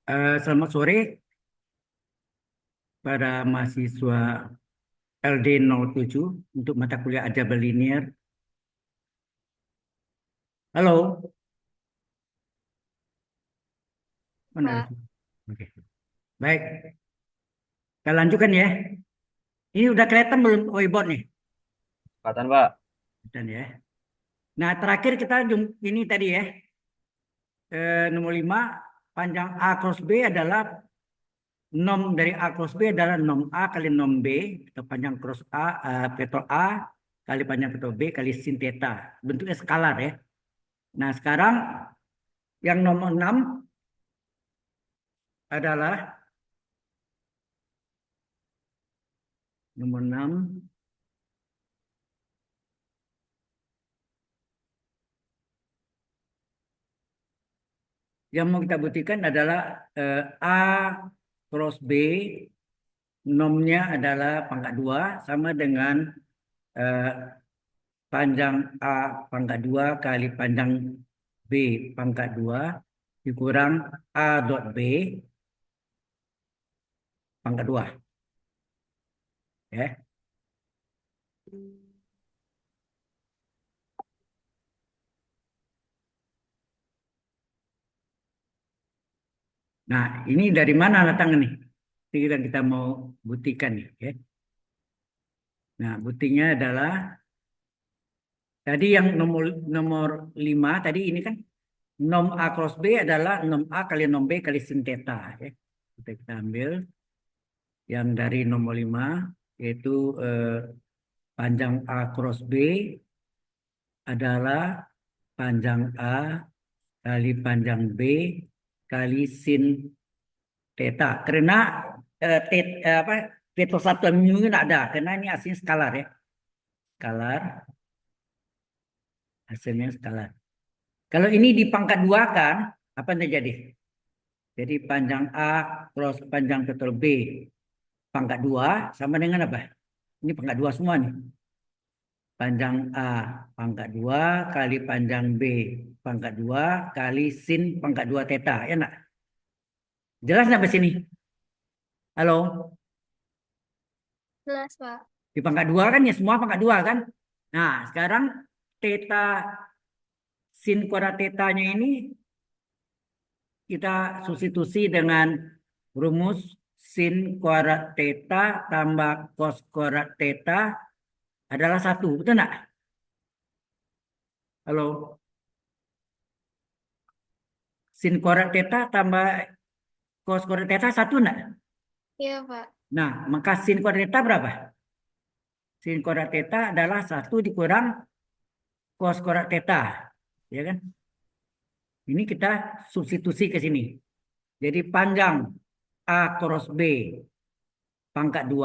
Selamat sore para mahasiswa LD07 untuk mata kuliah aljabar linear. Halo, mana? Pak, Oke. Baik, kita lanjutkan ya. Ini udah kelihatan belum whiteboard nih? Kelihatan, Pak. Dan ya. Nah, terakhir kita ini tadi ya. Nomor 5, panjang A cross B adalah nom dari A cross B adalah nom A kali nom B atau panjang cross A, vektor A kali panjang vektor B kali sin theta. Bentuknya skalar ya. Nah, sekarang yang nomor 6 adalah nomor 6 yang mau kita buktikan adalah A cross B nomnya adalah pangkat 2 sama dengan eh, panjang A pangkat 2 kali panjang B pangkat 2 dikurang A dot B pangkat 2 ya. Nah, ini dari mana datang nih? Ini yang kita mau buktikan nih ya. Nah, buktinya adalah tadi yang nomor nomor 5 tadi ini kan nom A cross B adalah nom A kali nom B kali sin theta. Ya. Kita ambil yang dari nomor 5 yaitu panjang A cross B adalah panjang A kali panjang B kali sin theta. Karena apa, vetor satu mu ini tidak ada, karena ini aslinya skalar ya. Skalar, hasilnya skalar. Kalau ini di pangkat 2 kan, apa yang terjadi? Jadi panjang A cross panjang vetor B pangkat 2 sama dengan apa? Ini pangkat 2 semua nih. Panjang A pangkat 2 kali panjang B pangkat 2 kali sin pangkat 2 theta. Ya enggak? Jelas enggak di sini? Halo? jelas Pak. Di pangkat 2 kan ya semua pangkat 2 kan? Nah, sekarang theta sin kuadrat tetanya ini kita substitusi dengan rumus sin kuadrat theta tambah cos kuadrat theta adalah 1. Betul enggak? Halo? Sin kuadrat theta tambah cos kuadrat theta 1 enggak? Iya Pak. Nah, maka sin kuadrat theta berapa? Sin kuadrat theta adalah 1 dikurang cos kuadrat theta. Ya kan? Ini kita substitusi ke sini. Jadi panjang A cross B pangkat 2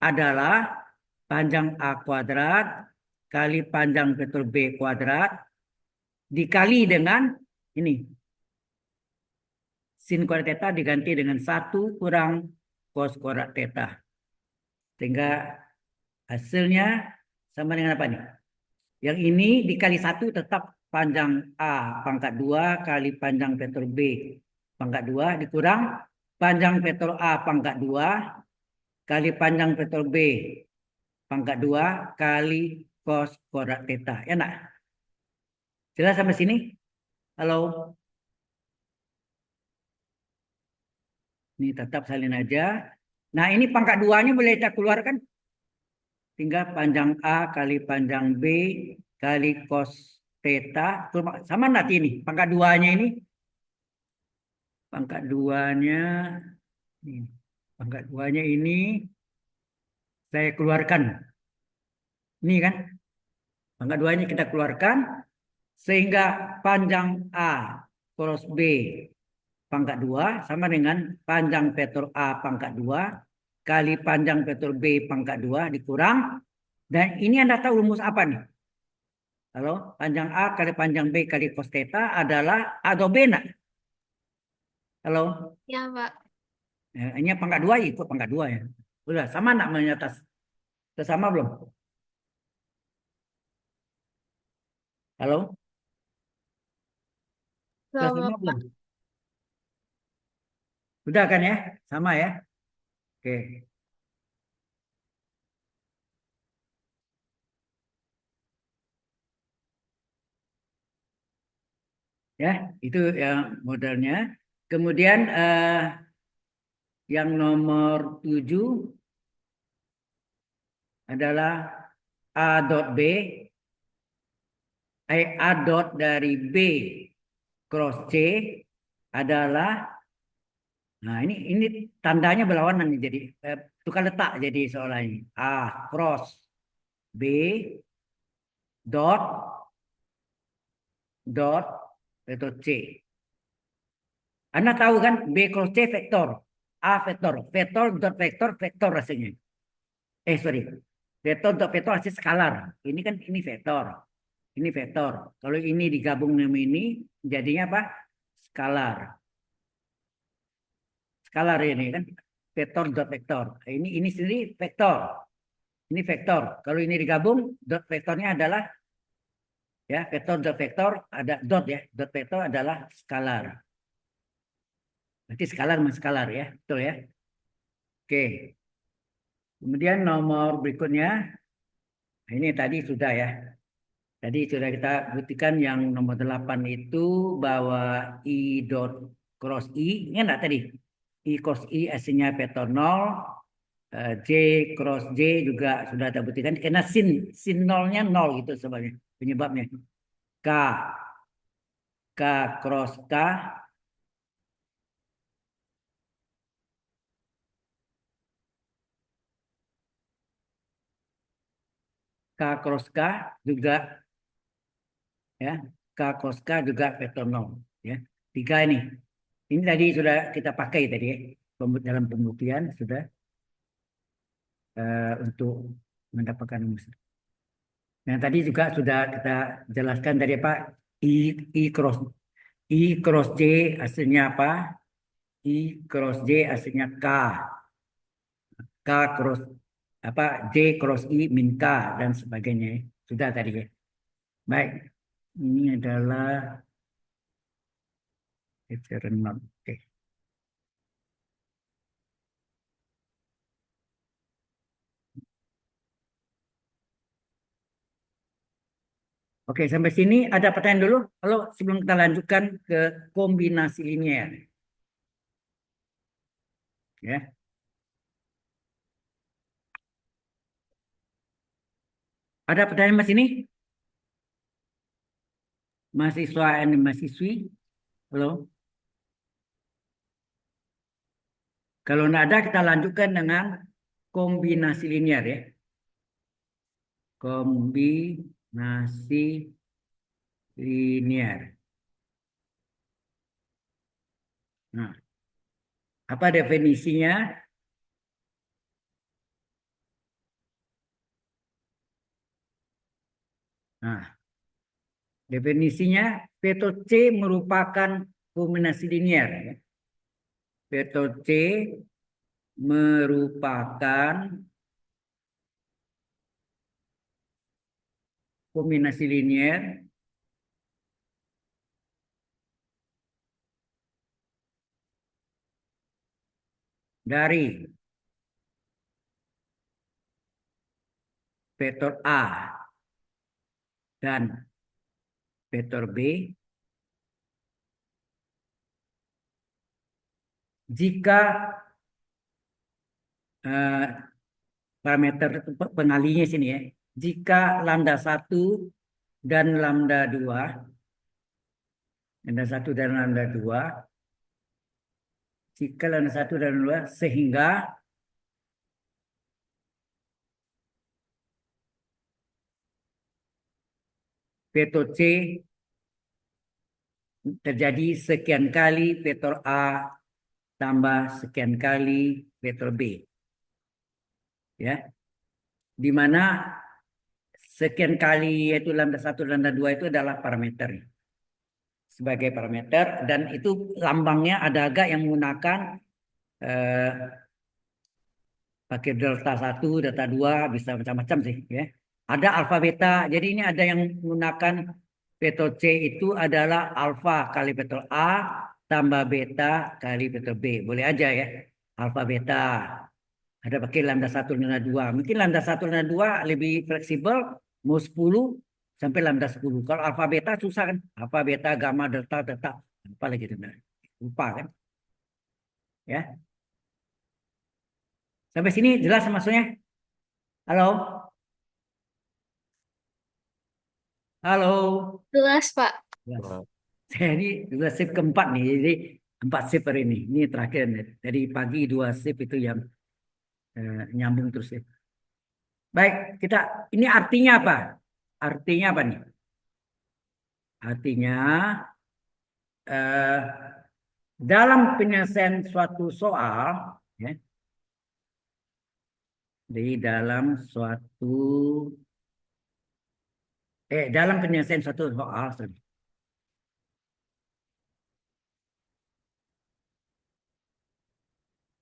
adalah panjang A kuadrat kali panjang vektor B kuadrat dikali dengan ini. Sin kuadrat theta diganti dengan 1 kurang cos kuadrat theta. Sehingga hasilnya sama dengan apa nih? Yang ini dikali 1 tetap panjang A pangkat 2 kali panjang vektor B pangkat 2 dikurang panjang vektor A pangkat 2 kali panjang vektor B pangkat 2 kali cos kuadrat theta. Enak? Jelas sampai sini? Halo? Ini tetap salin aja. Nah, ini pangkat 2-nya boleh kita keluarkan. Tinggal panjang A kali panjang B kali cos theta. Sama nanti ini. Pangkat 2-nya ini. Pangkat 2-nya. Pangkat 2-nya ini. Saya keluarkan. Ini kan. Pangkat 2-nya kita keluarkan. Sehingga panjang A cross B pangkat 2 sama dengan panjang vektor A pangkat 2 kali panjang vektor B pangkat 2 dikurang. Dan ini Anda tahu rumus apa nih? Kalau panjang A kali panjang B kali cos theta adalah A atau B nak? Halo? Iya Pak. Ini pangkat 2 ikut pangkat 2 ya. Udah sama nak menyatas? Sudah sama belum? Halo? Sudah Sama sama belum? Pak. Sudah kan ya? Sama ya? Oke. Ya, itu yang modelnya. Kemudian yang nomor 7 adalah A dot B, A dot dari B cross C adalah, nah ini tandanya berlawanan nih, jadi tukar letak jadi seolah ini. A cross B dot dot vektor C. Anda tahu kan B cross C vektor, A vektor, vektor dot vektor vektor hasilnya. Sorry, vektor dot vektor hasil skalar. Ini kan ini vektor, ini vektor. Kalau ini digabung dengan ini jadinya apa? Skalar. Skalar ini kan vektor dot vektor. Ini sendiri vektor. Ini vektor. Kalau ini digabung dot vektornya adalah ya vektor dot vektor ada dot ya. Dot vektor adalah skalar. Berarti skalar sama skalar ya. Betul ya. Oke. Kemudian nomor berikutnya ini tadi sudah ya. Tadi sudah kita buktikan yang nomor 8 itu bahwa I dot cross I, ini enggak tadi? I cross I hasilnya vektor 0, J cross J juga sudah kita buktikan karena sin nolnya 0 gitu sebagai penyebabnya. K K cross K K cross K juga ya, K cross K juga vektor 0 ya. Tiga ini. Ini tadi sudah kita pakai tadi ya. Dalam pembuktian sudah untuk mendapatkan rumus. Yang tadi juga sudah kita jelaskan dari apa I I cross I cross J hasilnya apa? I cross J hasilnya K. K cross apa J cross I min K dan sebagainya. Sudah tadi ya. Baik. Ini adalah epsilon not. Oke. Oke, sampai sini ada pertanyaan dulu. Kalau sebelum kita lanjutkan ke kombinasi linear. Ya. Ada pertanyaan Mas ini? Mahasiswa dan mahasiswi? Halo? Kalau tidak ada, kita lanjutkan dengan kombinasi linear ya. Kombinasi linear. Nah, apa definisinya? Nah, definisinya vektor C merupakan kombinasi linear. Ya. Vektor C merupakan kombinasi linear dari vektor A dan vektor B jika parameter pengalinya sini ya. Jika lambda 1 dan lambda 2, lambda 1 dan lambda 2, jika lambda 1 dan 2 sehingga vektor C terjadi sekian kali vektor A tambah sekian kali vektor B. Ya. Di mana sekian kali yaitu lambda 1 dan lambda 2 itu adalah parameter. Sebagai parameter dan itu lambangnya ada agak yang menggunakan pakai delta 1, delta 2 bisa macam-macam sih ya. Ada alfa beta. Jadi ini ada yang menggunakan vektor C itu adalah alfa kali vektor A tambah beta kali vetor B. Boleh aja ya. Alfa beta. Ada pakai lambda 1, lambda 2. Mungkin lambda 1, lambda 2 lebih fleksibel. Mau 10 sampai lambda 10. Kalau alfa beta susah kan. Alfa beta, gamma, delta, delta. Apa lagi itu? Lupa kan. Ya. Sampai sini jelas maksudnya? Halo? Halo? Jelas, Pak. Jelas. Saya ini dua shift keempat nih. Jadi 4 shift hari ini. Ini terakhir nih. Dari pagi 2 shift itu yang nyambung terus ya. Baik, ini artinya apa? Artinya apa nih? Artinya eh, dalam penyelesaian suatu soal, ya, di dalam dalam penyelesaian suatu soal, sorry.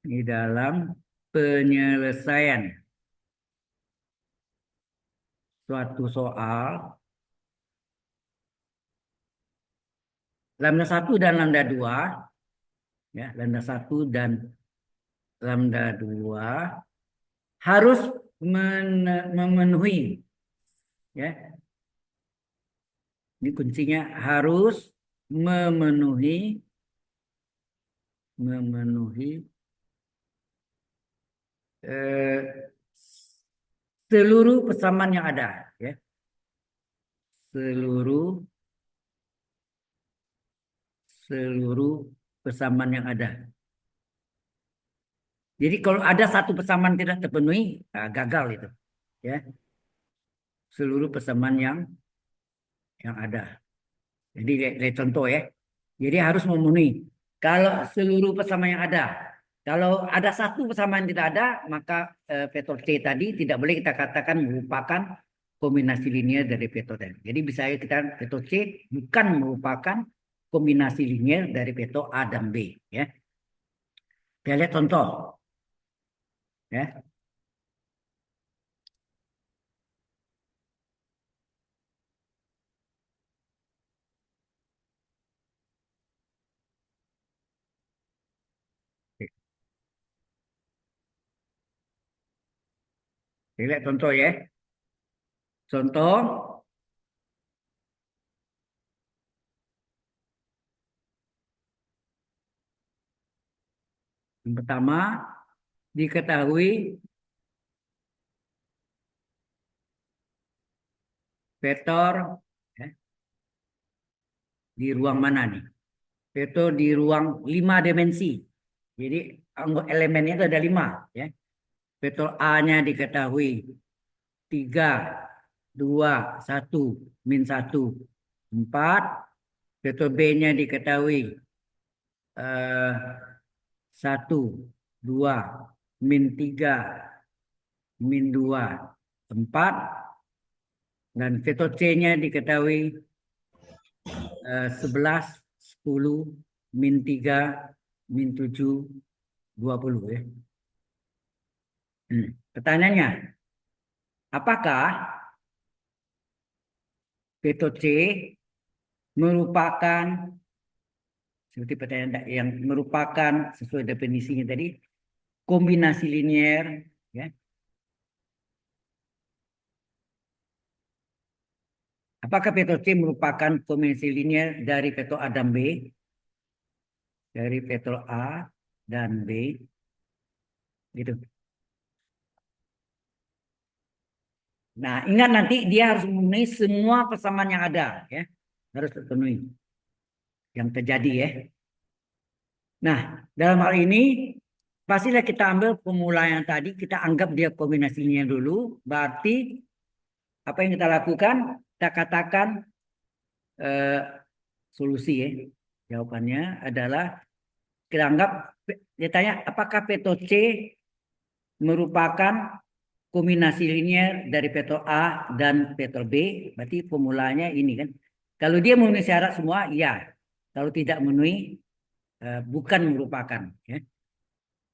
Di dalam penyelesaian suatu soal, lambda 1 dan lambda 2, ya, lambda 1 dan lambda 2 harus memenuhi, ya. Ini kuncinya harus memenuhi eh, seluruh persamaan yang ada, ya. Seluruh persamaan yang ada. Jadi kalau ada satu persamaan tidak terpenuhi, gagal itu, ya. Seluruh persamaan yang ada. Jadi lihat contoh ya. Jadi harus memenuhi. Kalau seluruh persamaan yang ada, kalau ada satu persamaan tidak ada, maka vektor C tadi tidak boleh kita katakan merupakan kombinasi linear dari vektor tadi. Jadi bisa kita vektor C bukan merupakan kombinasi linear dari vektor A dan B. Ya. Kita lihat contoh. Ya. Kita lihat contoh ya. Contoh yang pertama, diketahui vektor ya, di ruang mana nih? Vektor di ruang 5 dimensi. Jadi elemennya itu ada 5. Ya. Vektor A-nya diketahui 3, 2, 1, min 1, 4. Vektor B-nya diketahui 1, 2, min 3, min 2, 4. Dan vektor C-nya diketahui 11, 10, min 3, min 7, 20 ya. Pertanyaannya, apakah vektor C merupakan seperti pertanyaan yang merupakan sesuai definisinya tadi kombinasi linear, ya? Apakah vektor C merupakan kombinasi linear dari vektor A dan B? Dari vektor A dan B, gitu. Nah, ingat nanti dia harus memenuhi semua persamaan yang ada, ya, harus terpenuhi yang terjadi, ya. Nah, dalam hal ini pastilah kita ambil formula yang tadi, kita anggap dia kombinasinya dulu, berarti apa yang kita lakukan? Kita katakan solusi ya. Jawabannya adalah kita anggap dia tanya apakah vektor C merupakan kombinasi linear dari vektor A dan vektor B, berarti formulanya ini kan. Kalau dia memenuhi syarat semua, iya. Kalau tidak memenuhi, bukan merupakan. Ya.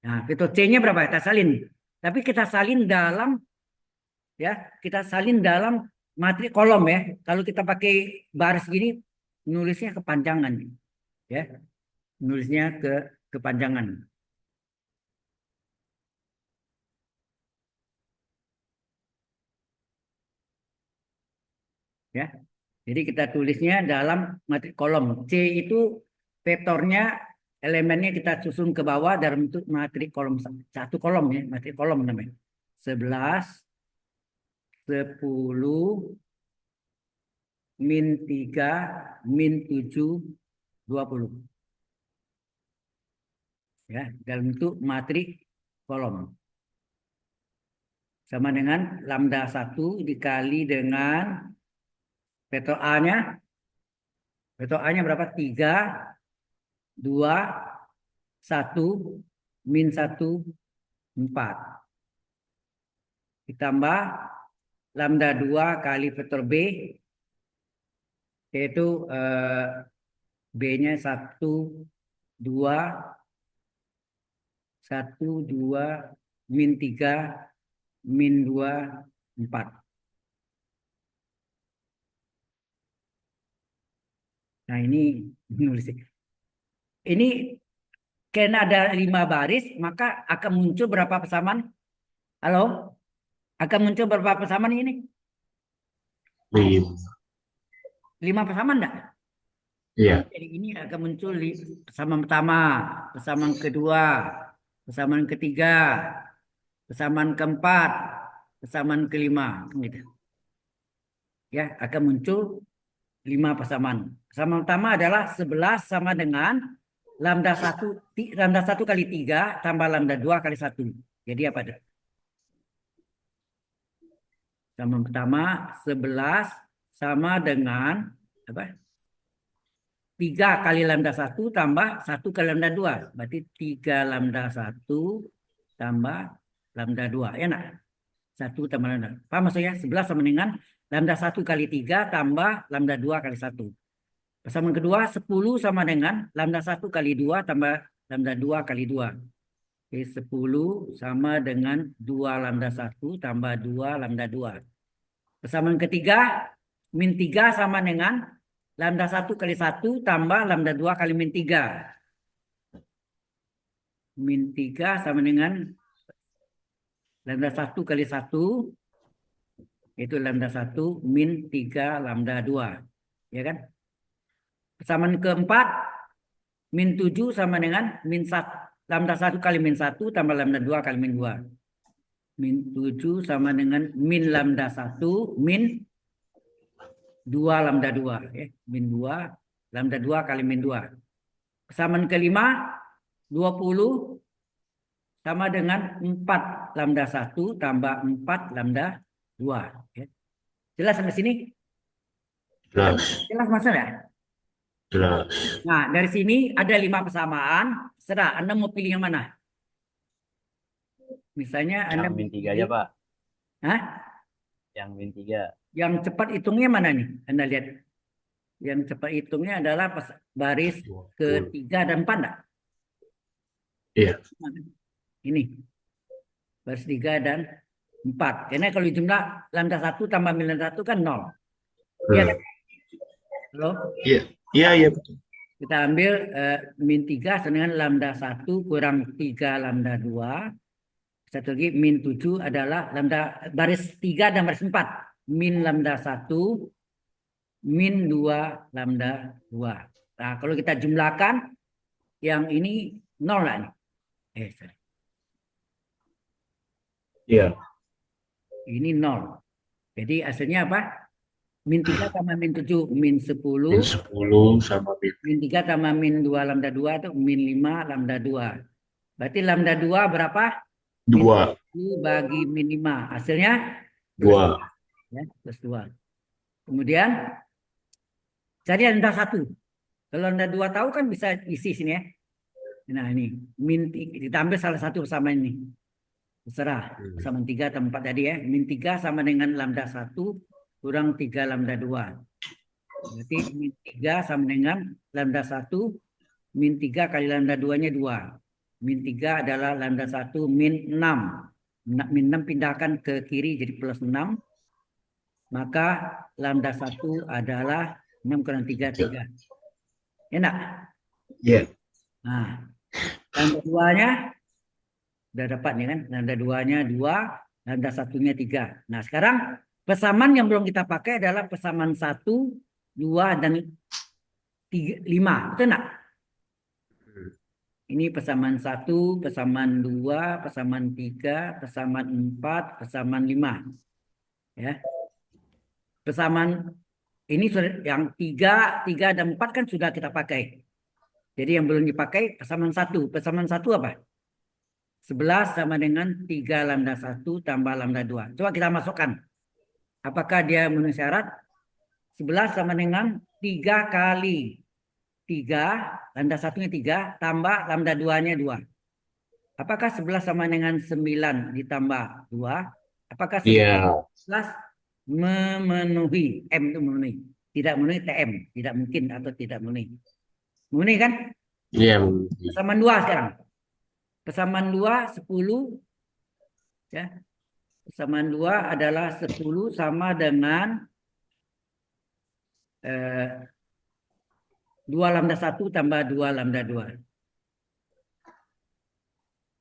Nah, vektor C-nya berapa? Kita salin. Tapi kita salin dalam, ya, kita salin dalam matrik kolom ya. Kalau kita pakai baris gini, nulisnya kepanjangan, ya. nulisnya kepanjangan. Ya. Jadi kita tulisnya dalam matrik kolom. C itu vektornya, elemennya kita susun ke bawah dalam bentuk matrik kolom, satu kolom ya, matrik kolom namanya. 11, 10, -3, -7, 20. Ya, dalam bentuk matrik kolom. Sama dengan lambda 1 dikali dengan vektor A-nya. Vektor A-nya berapa? 3, 2, 1, -1, 4. Ditambah lambda 2 kali vektor B, yaitu B-nya 1, 2, 1, 2, -3, -2, 4. Nah ini nulis. Ini karena ada 5 baris, maka akan muncul berapa persamaan? Halo? Akan muncul berapa persamaan ini? 5 persamaan enggak? Iya. Jadi ini akan muncul persamaan pertama, persamaan kedua, persamaan ketiga, persamaan keempat, persamaan kelima, gitu. Ya, akan muncul 5 persamaan. Persamaan pertama adalah 11 sama dengan lambda 1 kali 3 tambah lambda 2 kali 1. Jadi apa ada? Persamaan pertama 11 sama dengan apa? 3 kali lambda 1 tambah 1 kali lambda 2. Berarti 3 lambda 1 tambah lambda 2. Ya enggak? 1 tambah lambda. Paham maksudnya? 11 sama dengan lambda 1 kali 3 tambah lambda 2 kali 1. Persamaan kedua 10 sama dengan lambda 1 kali 2 tambah lambda 2 kali 2. Oke, 10 sama dengan 2 lambda 1 tambah 2 lambda 2. Persamaan ketiga -3 sama dengan lambda 1 kali 1 tambah lambda 2 kali -3. -3 sama dengan lambda 1 kali 1, itu lambda 1 -3 lambda 2. Ya kan? Persamaan keempat -7 sama dengan lambda 1 kali -1 tambah lambda 2 kali -2. -7 sama dengan lambda 1 -2 lambda 2. Ya. -2 lambda 2 kali -2. Persamaan kelima 20 sama dengan 4 lambda 1 tambah 4 lambda 2. Ya. Jelas sampai sini? Jelas. Jelas maksudnya? Jelas. Nah, dari sini ada 5 persamaan. Serah, Anda mau pilih yang mana? Misalnya Anda Yang mau min 3 aja, pilih, Pak. hah? Yang min 3. Yang cepat hitungnya mana nih? Anda lihat. Yang cepat hitungnya adalah baris 20. ketiga dan 4 enggak? Iya. Ini. Baris 3 dan 4. Karena kalau jumlah lambda 1 tambah min lambda 1 kan 0. Iya kan? Halo? Iya. Iya, iya betul. Kita ambil -3 sama dengan lambda 1 kurang 3 lambda 2. Satu lagi -7 adalah lambda baris 3 dan baris 4. Min lambda 1, -2 lambda 2. Nah, kalau kita jumlahkan yang ini 0 lah nih. Sorry. Iya. Ini 0. Jadi hasilnya apa? -3 tambah -7, -10. Min 10 sama min. -3 tambah -2 lambda 2 itu -5 lambda 2. Berarti lambda 2 berapa? 2. Bagi -5. Hasilnya 2. ya, plus 2. Kemudian cari lambda 1. Kalau lambda 2 tahu kan bisa isi sini ya. Nah ini kita ambil salah satu sama ini. Terserah. Sama 3 atau 4 tadi ya. -3 sama dengan lambda 1 kurang 3 lambda 2. Berarti -3 sama dengan lambda 1 -3 kali lambda 2-nya 2. -3 adalah lambda 1 -6. -6 pindahkan ke kiri jadi plus 6. Maka lambda 1 adalah 6 kurang 3, 3. Enak? Iya. Nah, lambda 2-nya udah dapat nih kan. Lambda 2-nya 2, lambda 1-nya 3. Nah, sekarang persamaan yang belum kita pakai adalah persamaan 1, 2, dan 3, 5. Betul nggak? Ini persamaan 1, persamaan 2, persamaan 3, persamaan 4, persamaan 5. Ya. Persamaan ini sudah yang 3, 3 dan 4 kan sudah kita pakai. Jadi yang belum dipakai persamaan 1. Persamaan 1 apa? 11 sama dengan 3 lambda 1 tambah lambda 2. Coba kita masukkan. Apakah dia memenuhi syarat? 11 sama dengan 3 kali 3, lambda 1-nya 3, tambah lambda 2-nya 2. Apakah 11 sama dengan 9 ditambah 2? Apakah Iya. 11 memenuhi? M itu memenuhi. Tidak memenuhi TM. Tidak mungkin atau tidak memenuhi. Memenuhi kan? Iya. Persamaan 2 sekarang. Persamaan 2, 10. Ya. Persamaan 2 adalah 10 sama dengan 2 lambda 1 tambah 2 lambda 2.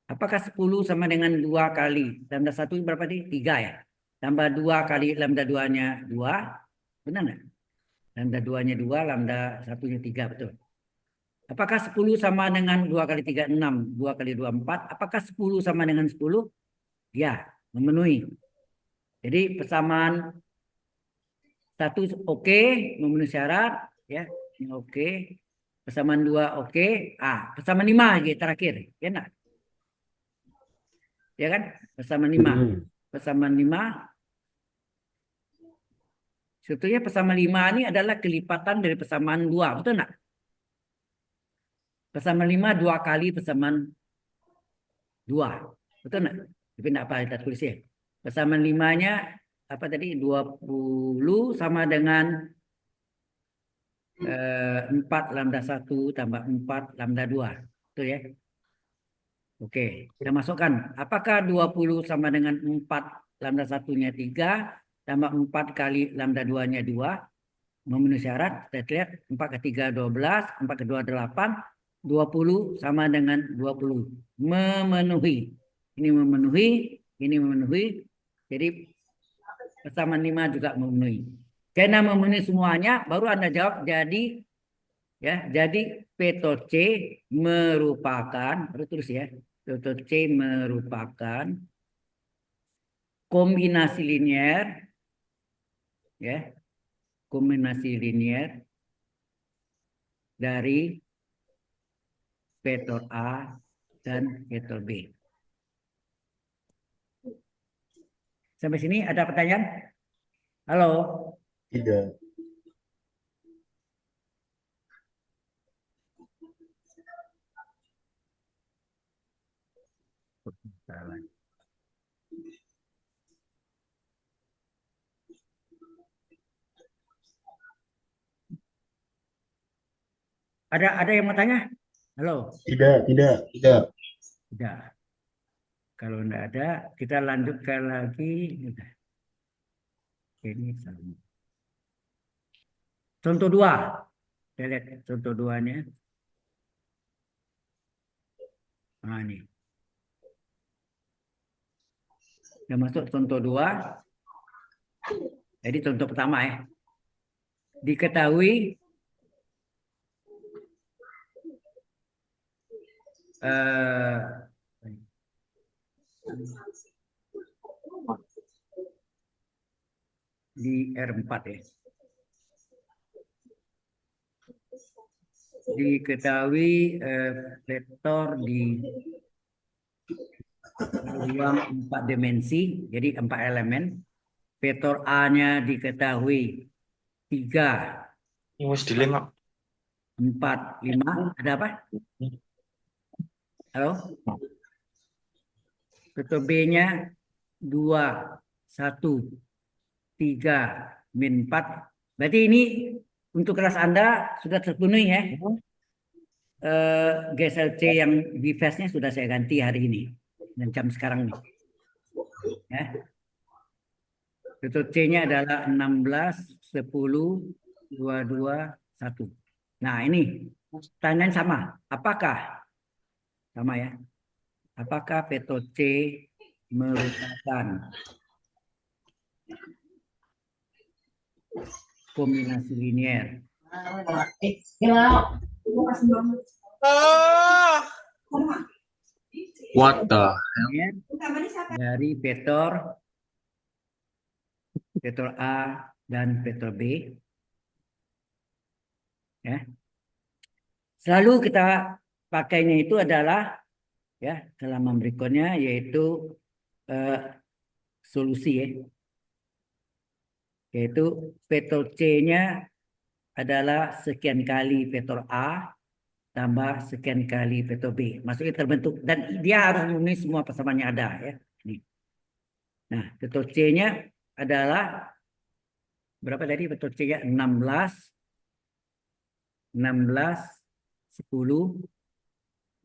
Apakah 10 sama dengan 2 kali lambda 1 berapa tadi? 3 ya. Tambah 2 kali lambda 2-nya 2. Benar nggak? Lambda 2-nya 2, lambda 1-nya 3, betul. Apakah 10 sama dengan 2 kali 3, 6. 2 kali 2, 4. Apakah 10 sama dengan 10? Ya, memenuhi. Jadi persamaan 1 oke, memenuhi syarat. Ya, ini oke. Persamaan 2 oke. Persamaan 5 lagi terakhir. Ya enggak? Ya kan? Persamaan 5. Persamaan 5. Sebetulnya persamaan 5 ini adalah kelipatan dari persamaan 2. Betul enggak? Persamaan 5 2 kali persamaan 2. Betul enggak? Tapi enggak apa kita tulis ya. Persamaan 5-nya apa tadi? 20 sama dengan 4 lambda 1 tambah 4 lambda 2. Betul ya? Oke, kita masukkan. Apakah 20 sama dengan 4 lambda 1-nya 3 tambah 4 kali lambda 2-nya 2? Memenuhi syarat. Kita lihat 4 ke 3 12, 4 ke 2 8, 20 sama dengan 20. Memenuhi. Ini memenuhi, ini memenuhi. Jadi persamaan 5 juga memenuhi. Karena memenuhi semuanya, baru Anda jawab jadi ya, jadi P C merupakan, harus terus ya. P C merupakan kombinasi linier, ya, kombinasi linier dari vektor A dan vektor B. Sampai sini ada pertanyaan? Halo? Tidak. Ada yang mau tanya? Halo? Tidak, tidak, tidak. Tidak. Kalau tidak ada, kita lanjutkan lagi. Ini sama. Contoh 2. Kita lihat contoh 2-nya. Nah, ini. Kita masuk contoh 2. Jadi contoh pertama ya. Diketahui di R4 ya. Diketahui vektor di ruang 4 dimensi, jadi 4 elemen. Vektor A-nya diketahui 3, Ini wis dilema. 4, 5. Ada apa? Halo? Vektor B-nya 2, 1, 3, min 4. Berarti ini untuk kelas Anda sudah terpenuhi ya. GSLC yang device-nya sudah saya ganti hari ini. Dan jam sekarang nih. Ya. Vektor C-nya adalah 16, 10, 22, 1. Nah ini Pertanyaan sama. Apakah sama ya? Apakah vektor C merupakan kombinasi linier What the? linier dari vektor A dan vektor B? Ya. Selalu kita pakainya itu adalah ya halaman berikutnya yaitu eh, solusi ya. Yaitu vektor C-nya adalah sekian kali vektor A tambah sekian kali vektor B. Maksudnya terbentuk dan dia harus memenuhi semua persamaan yang ada ya. Ini. Nah, vektor C-nya adalah berapa tadi vektor C-nya? 16 16 10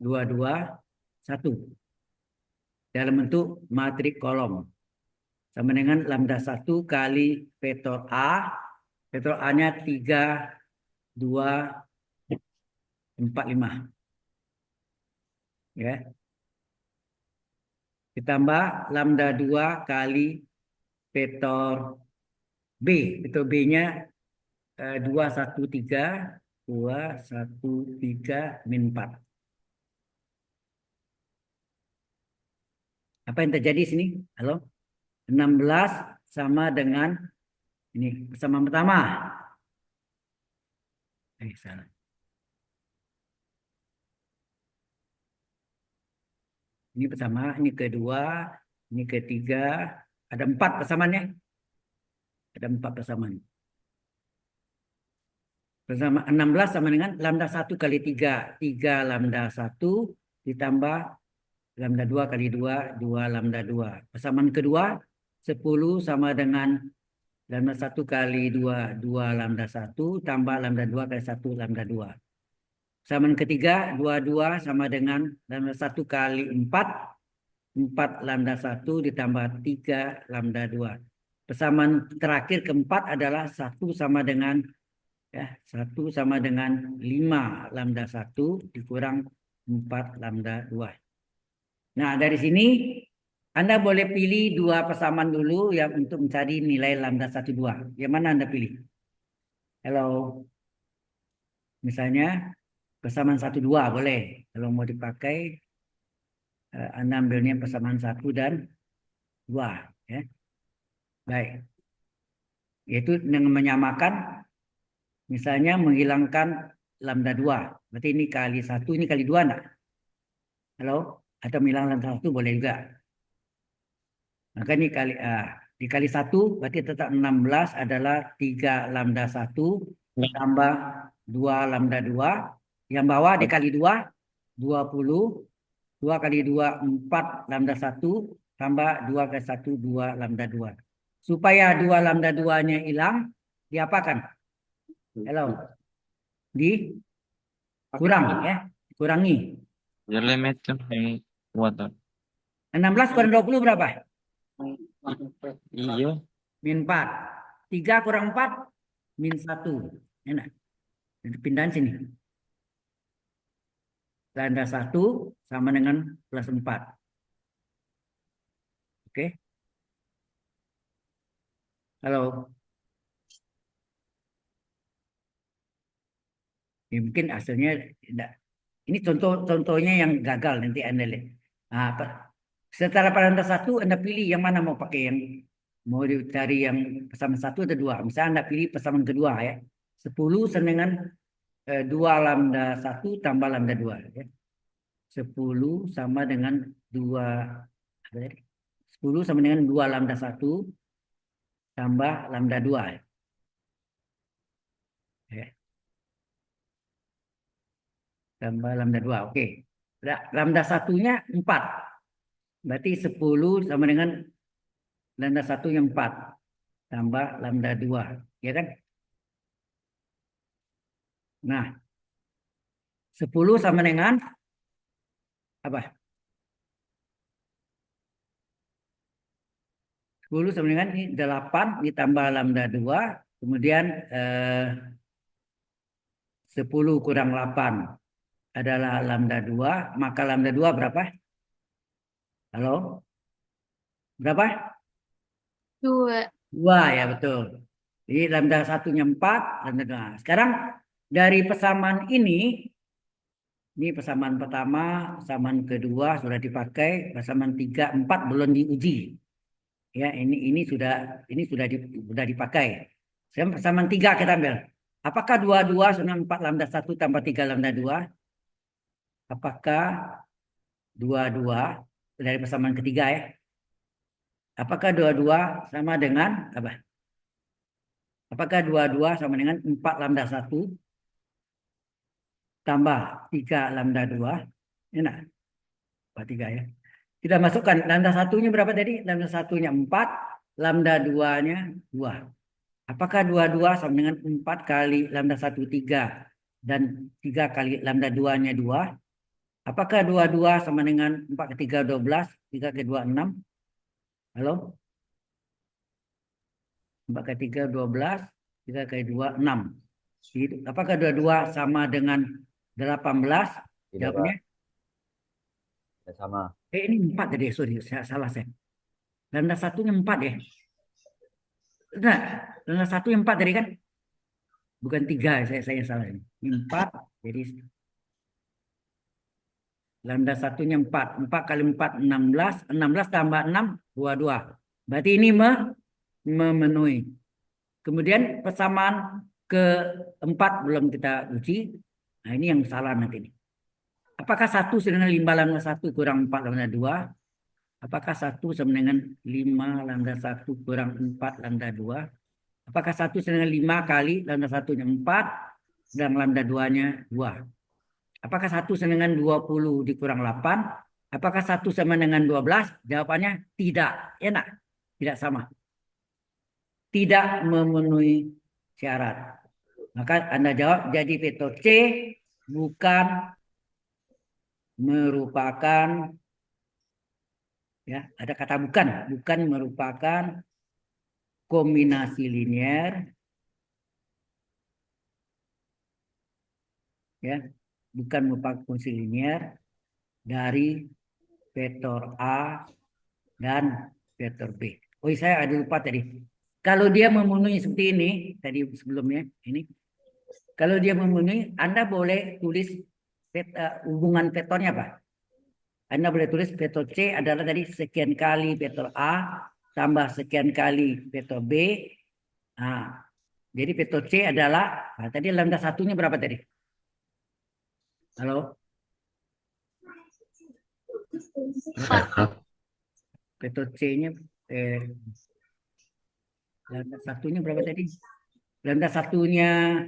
22 1 dalam bentuk matrik kolom sama dengan lambda 1 kali vektor A. Vektor A-nya 3 2 4 5 ya. Ditambah lambda 2 kali vektor B. Vektor B-nya 2 1 3 2 1 3 min 4. Apa yang terjadi sini? Halo? 16 sama dengan ini persamaan pertama. Salah. Ini pertama, ini kedua, ini ketiga. Ada 4 persamaannya. Ada 4 persamaan. Bersama 16 sama dengan lambda 1 kali 3. 3 lambda 1 ditambah lambda 2 kali 2, 2 lambda 2. Persamaan kedua, 10 sama dengan lambda 1 kali 2, 2 lambda 1 tambah lambda 2 kali 1 lambda 2. Persamaan ketiga, 22 sama dengan lambda 1 kali 4, 4 lambda 1 ditambah 3 lambda 2. Persamaan terakhir keempat adalah 1 sama dengan ya, 1 sama dengan 5 lambda 1 dikurang 4 lambda 2. Nah, dari sini Anda boleh pilih 2 persamaan dulu yang untuk mencari nilai lambda 1 2. Yang mana Anda pilih? Halo. Misalnya persamaan 1 2 boleh. Kalau mau dipakai Anda ambilnya persamaan 1 dan 2 ya. Baik. Yaitu dengan menyamakan misalnya menghilangkan lambda 2. Berarti ini kali 1, ini kali 2 enggak? Halo? Atau menghilangkan lambda 1 boleh juga. Maka ini dikali 1 berarti tetap 16 adalah 3 lambda 1 tambah 2 lambda 2. Yang bawah dikali 2, 20. 2 kali 2, 4 lambda 1 tambah 2 kali 1, 2 lambda 2. Supaya 2 lambda 2-nya hilang, diapakan? Halo? Dikurang ya, kurangi. Jadi macam yang kuat. 16 kurang 20 berapa? Iya. Min 4. 3 kurang 4, min 1. Enak. Jadi pindahan sini. Lambda 1 sama dengan plus 4. Oke. Halo. Ya, mungkin hasilnya tidak. Ini contohnya yang gagal nanti Anda lihat. Nah, setelah pada Anda 1, Anda pilih yang mana mau pakai yang mau dicari yang persamaan 1 atau 2. Misalnya Anda pilih persamaan kedua ya. 10 sama dengan 2 lambda 1 tambah lambda 2 ya. 10 sama dengan 2 10 sama dengan 2 lambda 1 tambah lambda 2 ya. Tambah lambda 2. Oke. Lambda 1-nya 4. Berarti 10 sama dengan lambda 1 yang 4 tambah lambda 2, ya kan? Nah, 10 sama dengan apa? 10 sama dengan ini 8 ditambah lambda 2, kemudian 10 kurang 8 adalah lambda 2, maka lambda 2 berapa? Halo? Berapa? 2. 2 ya betul. Jadi lambda satunya 4, lambda 2. Sekarang dari persamaan ini persamaan pertama, persamaan kedua sudah dipakai, persamaan 3, 4 belum diuji. Ya, ini sudah dipakai. Sekarang persamaan 3 kita ambil. Apakah 22 sama 4 lambda 1 tambah 3 lambda 2? Apakah 22 dari persamaan ketiga ya? Apakah 22 sama dengan apa? Apakah 22 sama dengan 4 lambda 1 tambah 3 lambda 2? Enak. 3 ya. Kita masukkan lambda satunya berapa tadi? Lambda satunya 4, lambda 2-nya 2. Apakah 22 sama dengan 4 kali lambda 1 3 dan 3 kali lambda 2-nya 2? Apakah 22 sama dengan 4 ke 3 12, 3 ke 2 6? Halo? 4 ke 3 12, 3 ke 2 6. Apakah 22 sama dengan 18? Tidak, Jawabnya? Tidak sama. Ini 4 tadi, sorry, salah saya. Lambda satunya 4 ya. Nah, lambda satu 4 tadi kan? Bukan 3, saya salah ini. 4, jadi lambda satunya 4. 4 kali 4, 16. 16 tambah 6, 22. Berarti ini memenuhi. Kemudian persamaan keempat belum kita uji. Nah, ini yang salah nanti ini. Apakah 1 sama dengan 5 lambda 1 kurang 4 lambda 2? Apakah 1 sama dengan 5 lambda 1 kurang 4 lambda 2? Apakah 1 sama dengan 5 kali lambda 1-nya 4 dan lambda 2-nya 2? Apakah 1 sama dengan 20 dikurang 8? Apakah 1 sama dengan 12? Jawabannya tidak. Enak. Tidak sama. Tidak memenuhi syarat. Maka Anda jawab jadi vektor C bukan merupakan, ya, ada kata bukan merupakan kombinasi linier, ya, bukan merupakan kombinasi linier dari vektor A dan vektor B. Oh, saya ada lupa tadi. Kalau dia memenuhi seperti ini, tadi sebelumnya ini, kalau dia memenuhi, Anda boleh tulis hubungan vektornya apa? Anda boleh tulis vektor C adalah tadi sekian kali vektor A tambah sekian kali vektor B. Nah, jadi vektor C adalah, nah, tadi lambda satunya berapa tadi? Halo? Vektor C-nya lambda satunya berapa tadi? Lambda satunya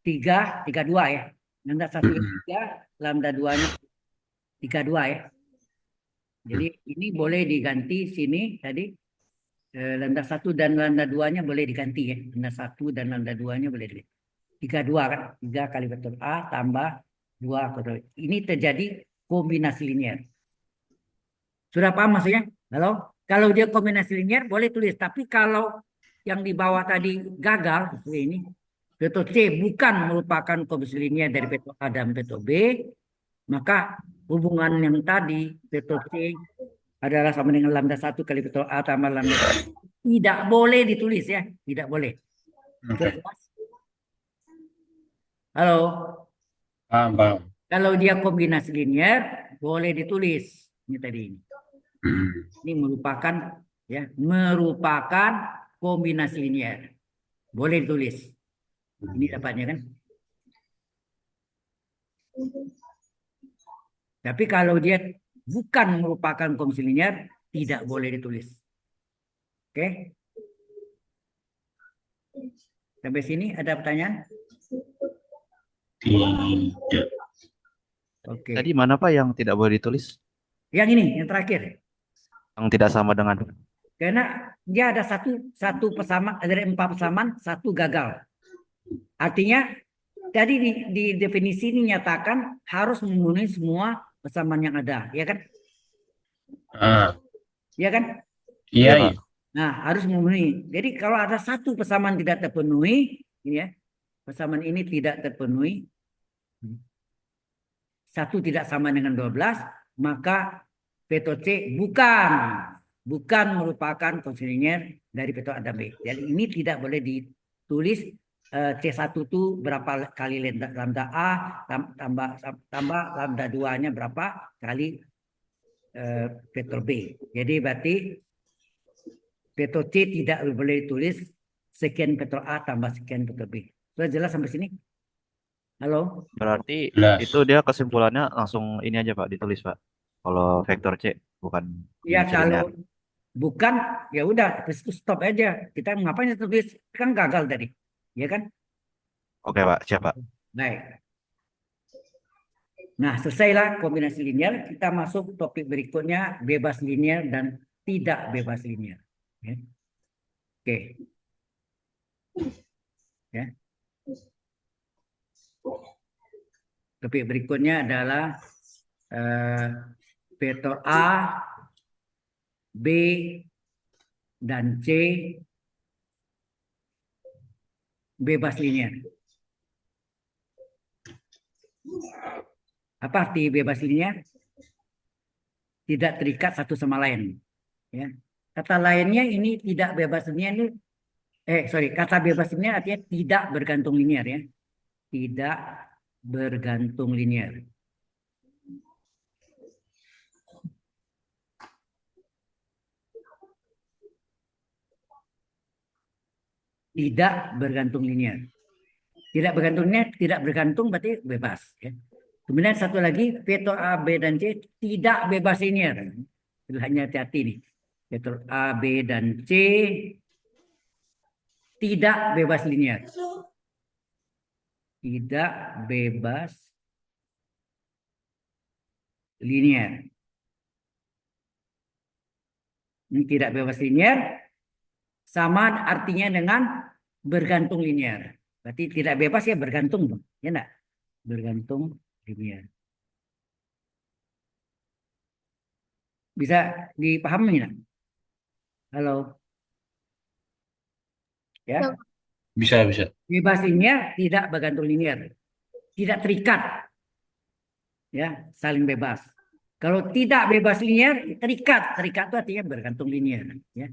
3, 32 ya. Lambda satunya 3, lambda 2-nya 32 ya. Jadi ini boleh diganti sini tadi. Lambda 1 dan lambda 2-nya boleh diganti ya. Lambda 1 dan lambda 2-nya boleh diganti. 32 kan? 3 kali vektor A tambah 2 vektor. Ini terjadi kombinasi linier. Sudah paham maksudnya? Halo? Kalau dia kombinasi linier boleh tulis. Tapi kalau yang di bawah tadi gagal, seperti ini. Vektor C bukan merupakan kombinasi linier dari vektor A dan vektor B. Maka hubungan yang tadi vektor C adalah sama dengan lambda 1 kali vektor A tambah lambda 1. Tidak boleh ditulis ya. Tidak boleh. Oke. Halo? Paham. Kalau dia kombinasi linier boleh ditulis. Ini tadi ini. Ini merupakan kombinasi linier. Boleh ditulis. Ini dapatnya kan? Tapi kalau dia bukan merupakan kombinasi linier, tidak boleh ditulis. Oke? Sampai sini ada pertanyaan? Tidak. Oke. Tadi mana Pak yang tidak boleh ditulis? Yang ini, yang terakhir. Yang tidak sama dengan. Karena dia ada satu persamaan, dari 4 persamaan, 1 gagal. Artinya, tadi di definisi ini nyatakan harus memenuhi semua persamaan yang ada. Ya kan? Ya kan? Iya, Pak. Nah, harus memenuhi. Jadi kalau ada satu persamaan tidak terpenuhi, ini ya, persamaan ini tidak terpenuhi, 1 tidak sama dengan 12, maka veto C bukan merupakan konsilinier dari veto A dan B. Jadi ini tidak boleh ditulis C1 itu berapa kali lambda A tambah lambda 2-nya berapa kali vektor B. Jadi berarti veto C tidak boleh ditulis sekian vektor A tambah sekian vektor B. Sudah jelas sampai sini? Halo? Berarti Jelas. itu dia kesimpulannya langsung ini aja Pak, ditulis Pak. Kalau vektor C bukan Ya kombinasi kalau linear. bukan ya udah terus stop aja. Kita ngapain tulis kan gagal tadi. Ya kan? Oke Pak, siap Pak. Baik. Nah, selesailah kombinasi linear. Kita masuk topik berikutnya, bebas linear dan tidak bebas linear. Ya. Oke. Ya. Topik berikutnya adalah vektor A, B, dan C bebas linear. Apa arti bebas linear? Tidak terikat satu sama lain. Ya. Kata lainnya ini tidak bebas linear ini, kata bebas linear artinya tidak bergantung linear ya. Tidak bergantung linear. Tidak bergantung linear. Tidak bergantung linear, tidak bergantung berarti bebas. Ya. Kemudian satu lagi, vektor A, B, dan C tidak bebas linear. Hanya hati-hati nih. Vektor A, B, dan C tidak bebas linear. Tidak bebas linear. Ini tidak bebas linear sama artinya dengan bergantung linear. Berarti tidak bebas ya bergantung dong. Ya enggak? Bergantung linear. Bisa dipahami enggak? Halo. Ya. Bisa, bisa. Bebas linear tidak bergantung linear. Tidak terikat. Ya, saling bebas. Kalau tidak bebas linear, terikat. Terikat itu artinya bergantung linear. Ya.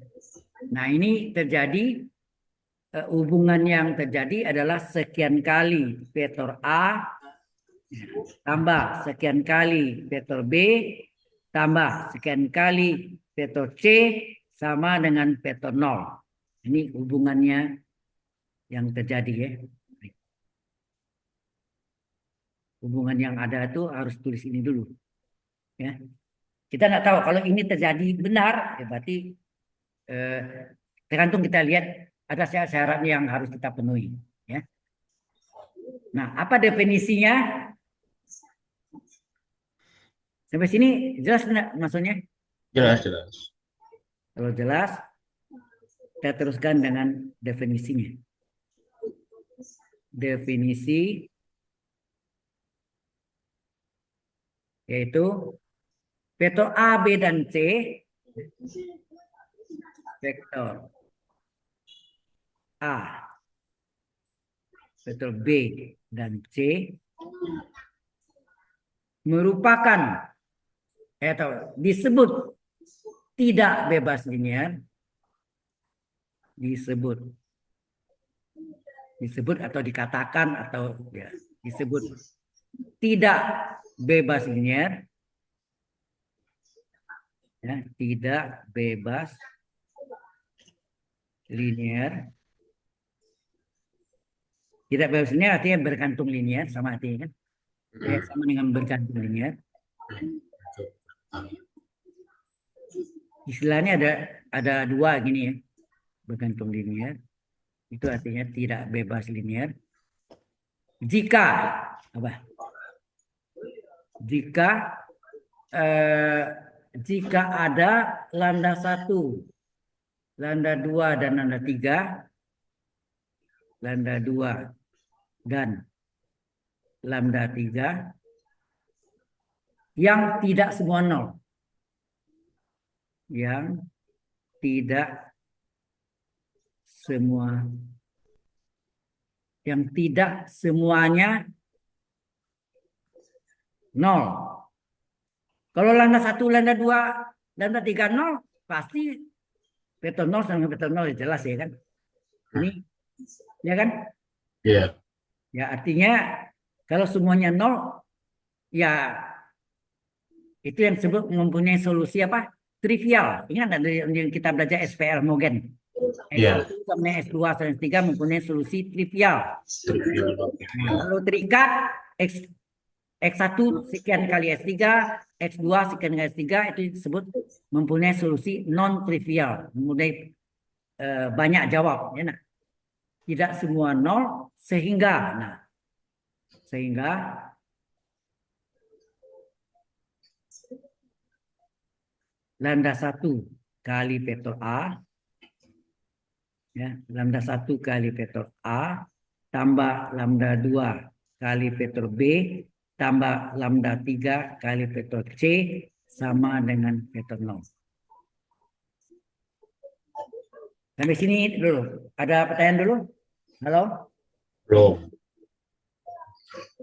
Nah, ini terjadi hubungan yang terjadi adalah sekian kali vektor A tambah sekian kali vektor B tambah sekian kali vektor C sama dengan vektor 0. Ini hubungannya yang terjadi ya. Hubungan yang ada itu harus tulis ini dulu. Ya. Kita nggak tahu kalau ini terjadi benar, ya berarti tergantung kita lihat ada syarat yang harus kita penuhi. Ya. Nah, apa definisinya? Sampai sini jelas enggak maksudnya? Jelas, jelas. Kalau jelas, kita teruskan dengan definisinya. Definisi yaitu vektor A, B, dan C. Vektor A, vektor B, dan C merupakan atau disebut tidak bebas linear, disebut atau dikatakan atau ya, disebut tidak bebas linear, ya, tidak bebas linear. Tidak bebas linear artinya bergantung linear, sama artinya kan? Ya, sama dengan bergantung linear. Istilahnya ada dua gini ya, bergantung linear. Itu artinya tidak bebas linear. Jika apa? Jika ada lambda 1, lambda 2 dan lambda 3, lambda 2 dan lambda 3 yang tidak semua 0. Yang tidak semua, yang tidak semuanya nol. Kalau lambda 1, lambda 2, lambda 3 nol, pasti vektor nol sama vektor nol jelas ya kan. Ini ya kan? Iya. Ya artinya kalau semuanya nol, ya itu yang disebut mempunyai solusi apa? Trivial. Ingat nggak dari yang kita belajar SPR Homogen? Iya. S1 sama S2 sama S3 mempunyai solusi trivial. Trivial. Nah, kalau terikat X, X1 sekian kali S3, X2 sekian kali S3 itu disebut mempunyai solusi non-trivial, mempunyai banyak jawab. Ya, nah. Tidak semua nol sehingga lambda 1 kali vektor A, ya, lambda 1 kali vektor A tambah lambda 2 kali vektor B tambah lambda 3 kali vektor C sama dengan vektor 0. Sampai sini dulu. Ada pertanyaan dulu? Halo? Belum.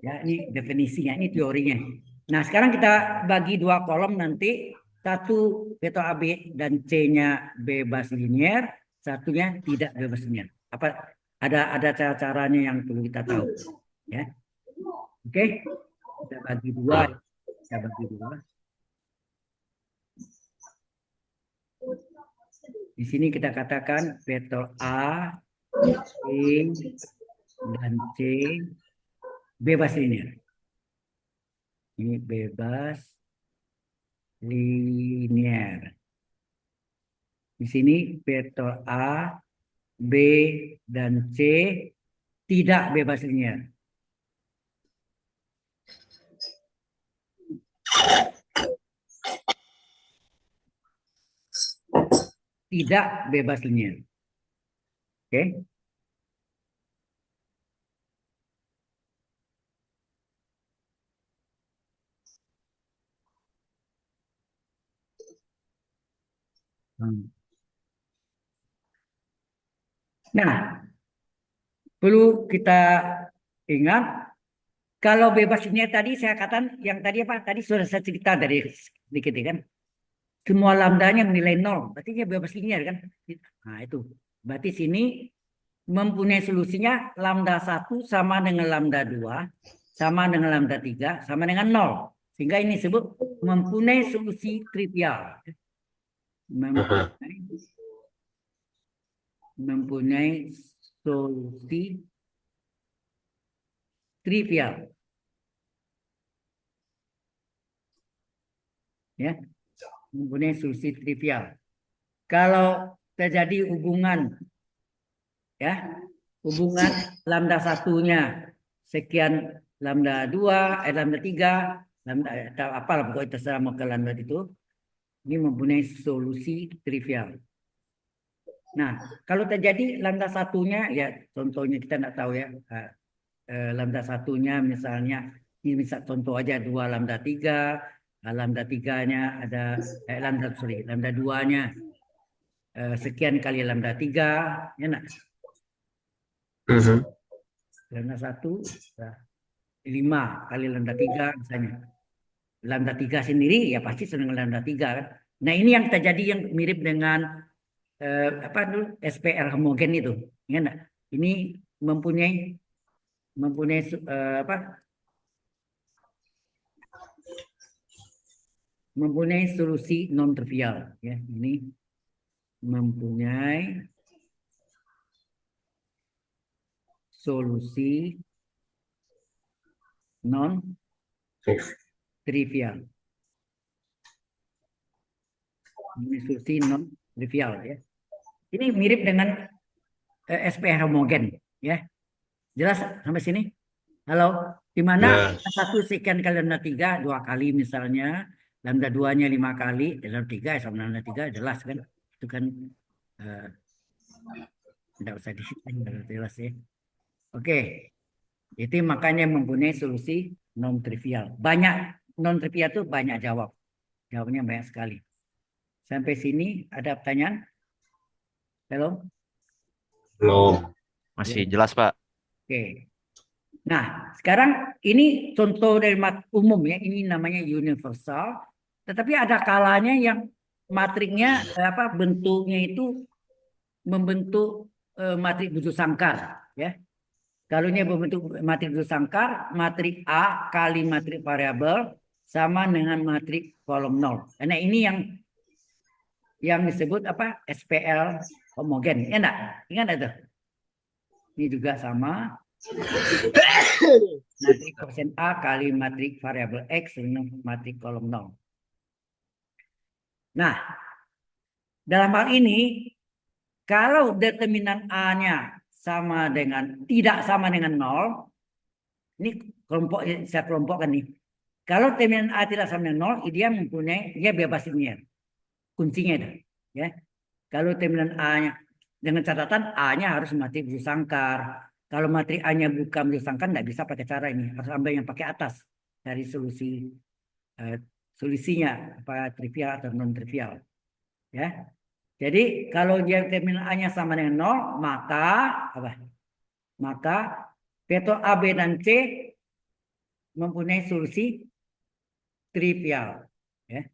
Ya, ini definisinya, ini teorinya. Nah, sekarang kita bagi dua kolom nanti. Satu vektor AB dan C-nya bebas linear, satunya tidak bebas linear. Apa ada cara-caranya yang perlu kita tahu, ya. Oke. Kita bagi dua, Di sini kita katakan vektor A, B, dan C bebas linear. Ini bebas linear. Di sini vektor A, B, dan C tidak bebas linear. Tidak bebas linear. Oke. Nah, perlu kita ingat kalau bebas linear tadi saya katakan yang tadi apa? Tadi sudah saya cerita dari sedikit ya kan. Semua lambdanya nilai 0, berarti dia bebas linear kan? Nah, itu. Berarti sini mempunyai solusinya lambda 1 sama dengan lambda 2, sama dengan lambda 3, sama dengan 0. Sehingga ini disebut mempunyai solusi trivial. Mempunyai solusi trivial. Ya. Mempunyai solusi trivial. Kalau terjadi hubungan ya, hubungan lambda satunya sekian lambda 2, lambda 3, lambda apalah pokoknya terserah mau ke lambda itu, ini mempunyai solusi trivial. Nah, kalau terjadi lambda satunya ya contohnya kita tidak tahu ya, lambda satunya misalnya ini misal contoh aja 2 lambda 3, lambda 3-nya ada lambda 2-nya sekian kali lambda 3, ya nak. Lambda 1 5 kali lambda 3 misalnya. Lambda 3 sendiri ya pasti dengan lambda 3 kan. Nah, ini yang terjadi yang mirip dengan apa dulu SPR homogen itu. Ya enggak? Ini mempunyai apa? Mempunyai solusi non trivial ya. Ini mempunyai solusi non trivial. Ini solusi non trivial ya. Ini mirip dengan SPR homogen ya. Jelas sampai sini? Halo, di mana satu sekian kali lambda 3 2 kali misalnya, lambda 2-nya 5 kali, lambda 3 sama lambda 3 jelas kan? Itu kan tidak usah jelas ya. Oke. Itu makanya mempunyai solusi non trivial. Banyak non trivial itu banyak jawab. Jawabnya banyak sekali. Sampai sini ada pertanyaan? Halo? Belum. Masih jelas, Pak. Oke. Nah, sekarang ini contoh dari umum ya, ini namanya universal. Tetapi ada kalanya yang matriknya bentuknya itu membentuk matrik bujur sangkar ya. Kalau ini membentuk matrik bujur sangkar, matrik A kali matrik variabel sama dengan matrik kolom 0. Nah, ini yang disebut apa? SPL homogen. Ya enggak? Ingat itu? Ini juga sama. Matrik koefisien A kali matrik variabel X dengan matrik kolom 0. Nah, dalam hal ini, kalau determinan A-nya tidak sama dengan 0, ini saya kelompokkan nih. Kalau determinan A tidak sama dengan 0, dia bebas linear. Kuncinya itu. Ya. Kalau determinan A-nya, dengan catatan A-nya harus matrik bujur sangkar. Kalau matrik A-nya bukan bujur sangkar, nggak bisa pakai cara ini. Harus ambil yang pakai atas dari solusinya, apa trivial atau non trivial. Ya. Jadi kalau dia determinan A-nya sama dengan 0, maka apa? Maka vektor A, B, dan C mempunyai solusi trivial. Ya.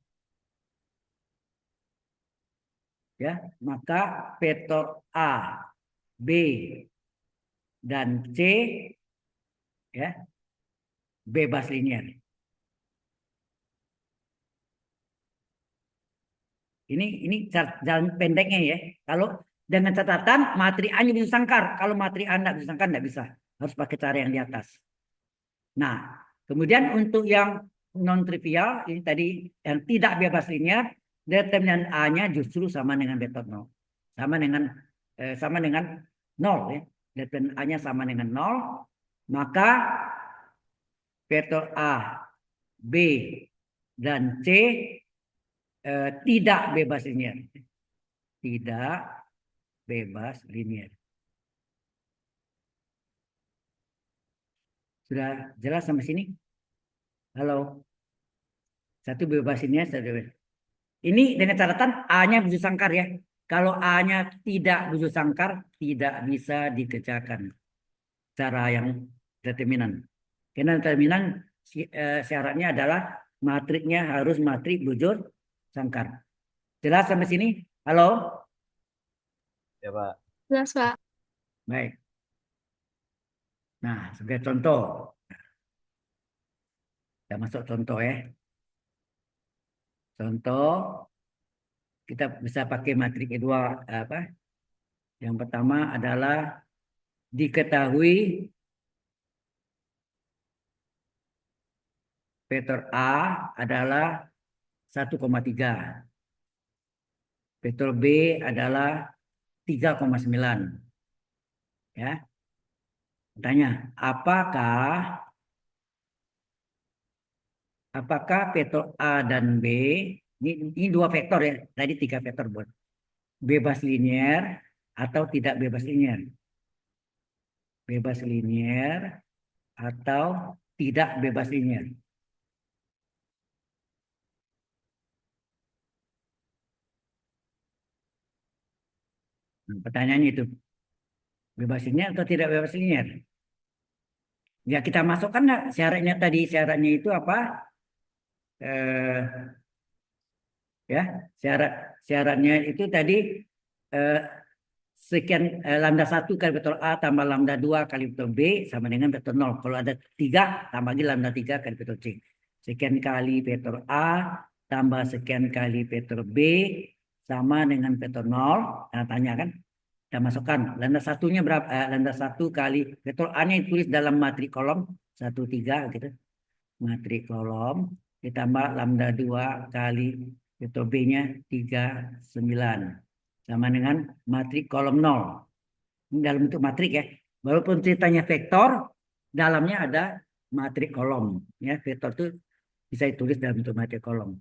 Ya, maka vektor A, B, dan C ya bebas linear. Ini jalan pendeknya ya. Kalau dengan catatan matri A-nya bisa sangkar. Kalau matri A tidak bisa sangkar, tidak bisa. Harus pakai cara yang di atas. Nah, kemudian untuk yang non trivial ini tadi yang tidak bebas linear, determinan A-nya justru sama dengan vektor 0. Sama dengan 0 ya. Determinan A-nya sama dengan 0, maka vektor A, B, dan C tidak bebas linear. Tidak bebas linear. Sudah jelas sampai sini? Halo? Satu bebas linear, satu bebas. Ini dengan catatan A-nya bujur sangkar ya. Kalau A-nya tidak bujur sangkar, tidak bisa dikerjakan cara yang determinan. Karena determinan syaratnya adalah matriknya harus matrik bujur sangkar. Jelas sampai sini? Halo? Ya, Pak. Jelas, Pak. Baik. Nah, sebagai contoh. Kita masuk contoh ya. Contoh, kita bisa pakai matrik kedua. Yang pertama adalah diketahui vektor A adalah 1,3. Vektor B adalah 3,9. Ya. Tanya, apakah vektor A dan B, ini dua vektor ya, tadi 3 vektor buat bebas linear atau tidak bebas linear? Bebas linear atau tidak bebas linear? Nah, pertanyaannya itu, bebas linear atau tidak bebas linear? Ya kita masukkan syaratnya tadi, syaratnya itu apa? Ya syaratnya itu tadi sekian lambda 1 kali vektor A tambah lambda 2 kali vektor B sama dengan vektor 0. Kalau ada 3 tambah lagi lambda 3 kali vektor C. Sekian kali vektor A tambah sekian kali vektor B sama dengan vektor 0. Nah, tanya kan? Kita masukkan lambda satunya berapa? Lambda 1 kali vektor A-nya ditulis dalam matrik kolom 1, 3 gitu. Matrik kolom ditambah lambda 2 kali vektor B-nya 3, 9. Sama dengan matrik kolom 0. Ini dalam bentuk matrik ya. Walaupun ceritanya vektor, dalamnya ada matrik kolom. Ya, vektor itu bisa ditulis dalam bentuk matrik kolom.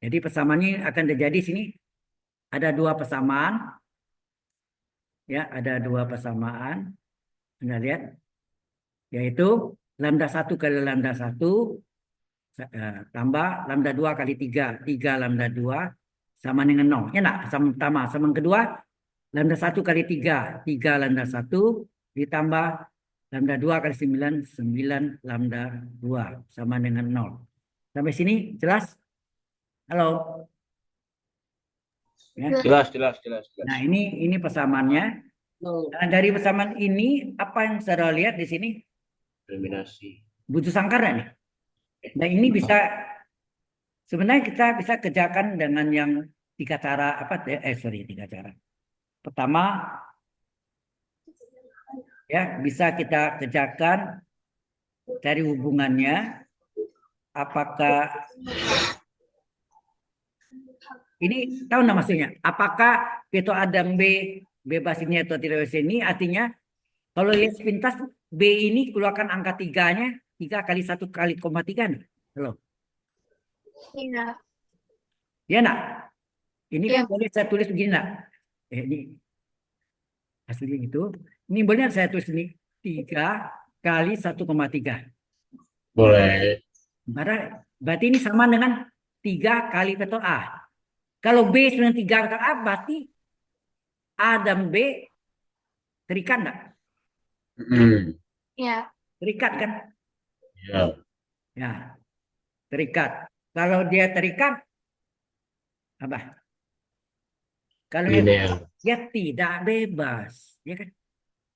Jadi persamaannya akan terjadi sini. Ada 2 persamaan. Ya, ada 2 persamaan. Anda lihat. Yaitu lambda 1 kali lambda 1 tambah lambda 2 kali 3. 3 lambda 2 sama dengan 0. Ya enggak? Sama pertama. Sama yang kedua, lambda 1 kali 3. 3 lambda 1 ditambah Lambda 2 kali 9, 9 lambda 2 sama dengan 0. Sampai sini jelas? Halo? Ya. Jelas. Nah, ini persamaannya. Nah, dari persamaan ini, apa yang saudara lihat di sini? Eliminasi. Butuh sangkara nih. Nah, ini bisa, sebenarnya kita bisa kerjakan dengan yang tiga cara, tiga cara. Pertama, ya bisa kita kerjakan cari hubungannya. Apakah ini tahu nggak maksudnya? Apakah veto A dan B bebas ini atau tidak bebas ini? Artinya kalau lihat sepintas B ini keluarkan angka tiganya 3 kali 1 kali koma 3 nih. Halo. Iya. Ya nak? Ini kan Iya. boleh saya tulis begini nak? Ini hasilnya itu. Ini boleh saya tulis ini 3 kali 1,3. Boleh. Berarti ini sama dengan 3 kali veto A. Kalau B dengan 3 veto A, berarti A dan B terikat enggak? Iya. Terikat kan? Ya. Ya, terikat. Kalau dia terikat, apa? Kalau Linear. dia tidak bebas, ya kan?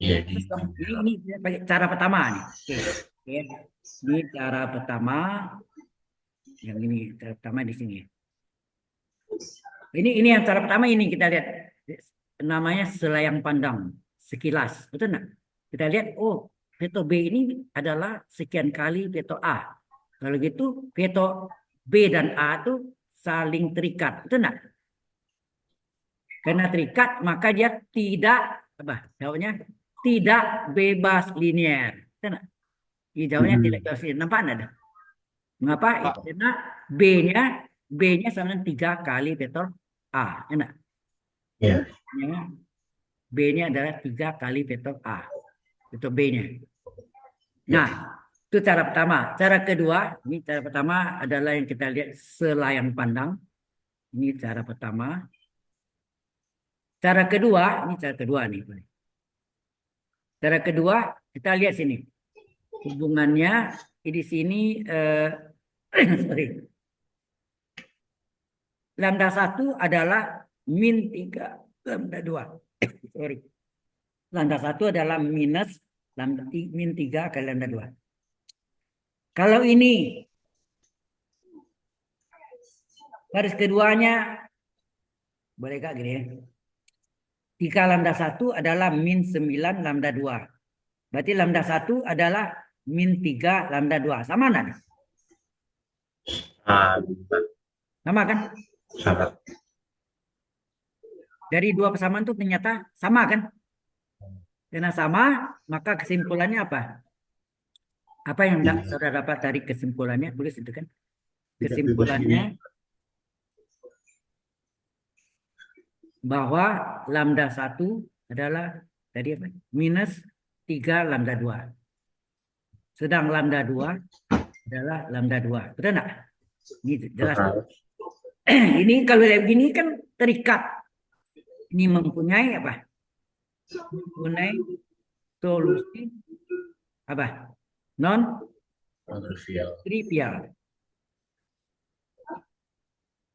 Iya. Ini cara pertama nih. Oke. Ya. Ini cara pertama. Yang ini cara pertama di sini. Ini yang cara pertama ini kita lihat namanya selayang pandang sekilas, betul nggak? Kita lihat, oh veto B ini adalah sekian kali veto A. Kalau gitu veto B dan A itu saling terikat, betul nggak? Karena terikat maka dia tidak jawabnya tidak bebas linear, betul nggak? Jawabnya tidak bebas linear. Nampak nggak? Mengapa? Karena B-nya sama dengan 3 kali vektor A. Enak? Ya. B-nya adalah 3 kali vektor A. Vektor B-nya. Nah, itu cara pertama. Cara kedua, ini cara pertama adalah yang kita lihat selayang pandang. Ini cara pertama. Cara kedua, ini cara kedua nih. Cara kedua, kita lihat sini. Hubungannya di sini sorry. Lambda 1 adalah min 3 lambda 2. Sorry. Lambda 1 adalah minus lambda min 3 kali lambda 2. Kalau ini garis keduanya boleh gak gini ya? 3 lambda 1 adalah min 9 lambda 2. Berarti lambda 1 adalah min 3 lambda 2. Sama enggak? Sama kan? Sama. Dari dua persamaan itu ternyata sama kan? Karena sama, maka kesimpulannya apa? Apa yang saudara dapat dari kesimpulannya? Tulis itu kan? Kesimpulannya bahwa lambda 1 adalah tadi apa? Minus 3 lambda 2. Sedang lambda 2 adalah lambda 2. Betul enggak? Ini jelas. Ini kalau lihat begini kan terikat. Ini mempunyai apa? Mempunyai solusi apa? Non-trivial.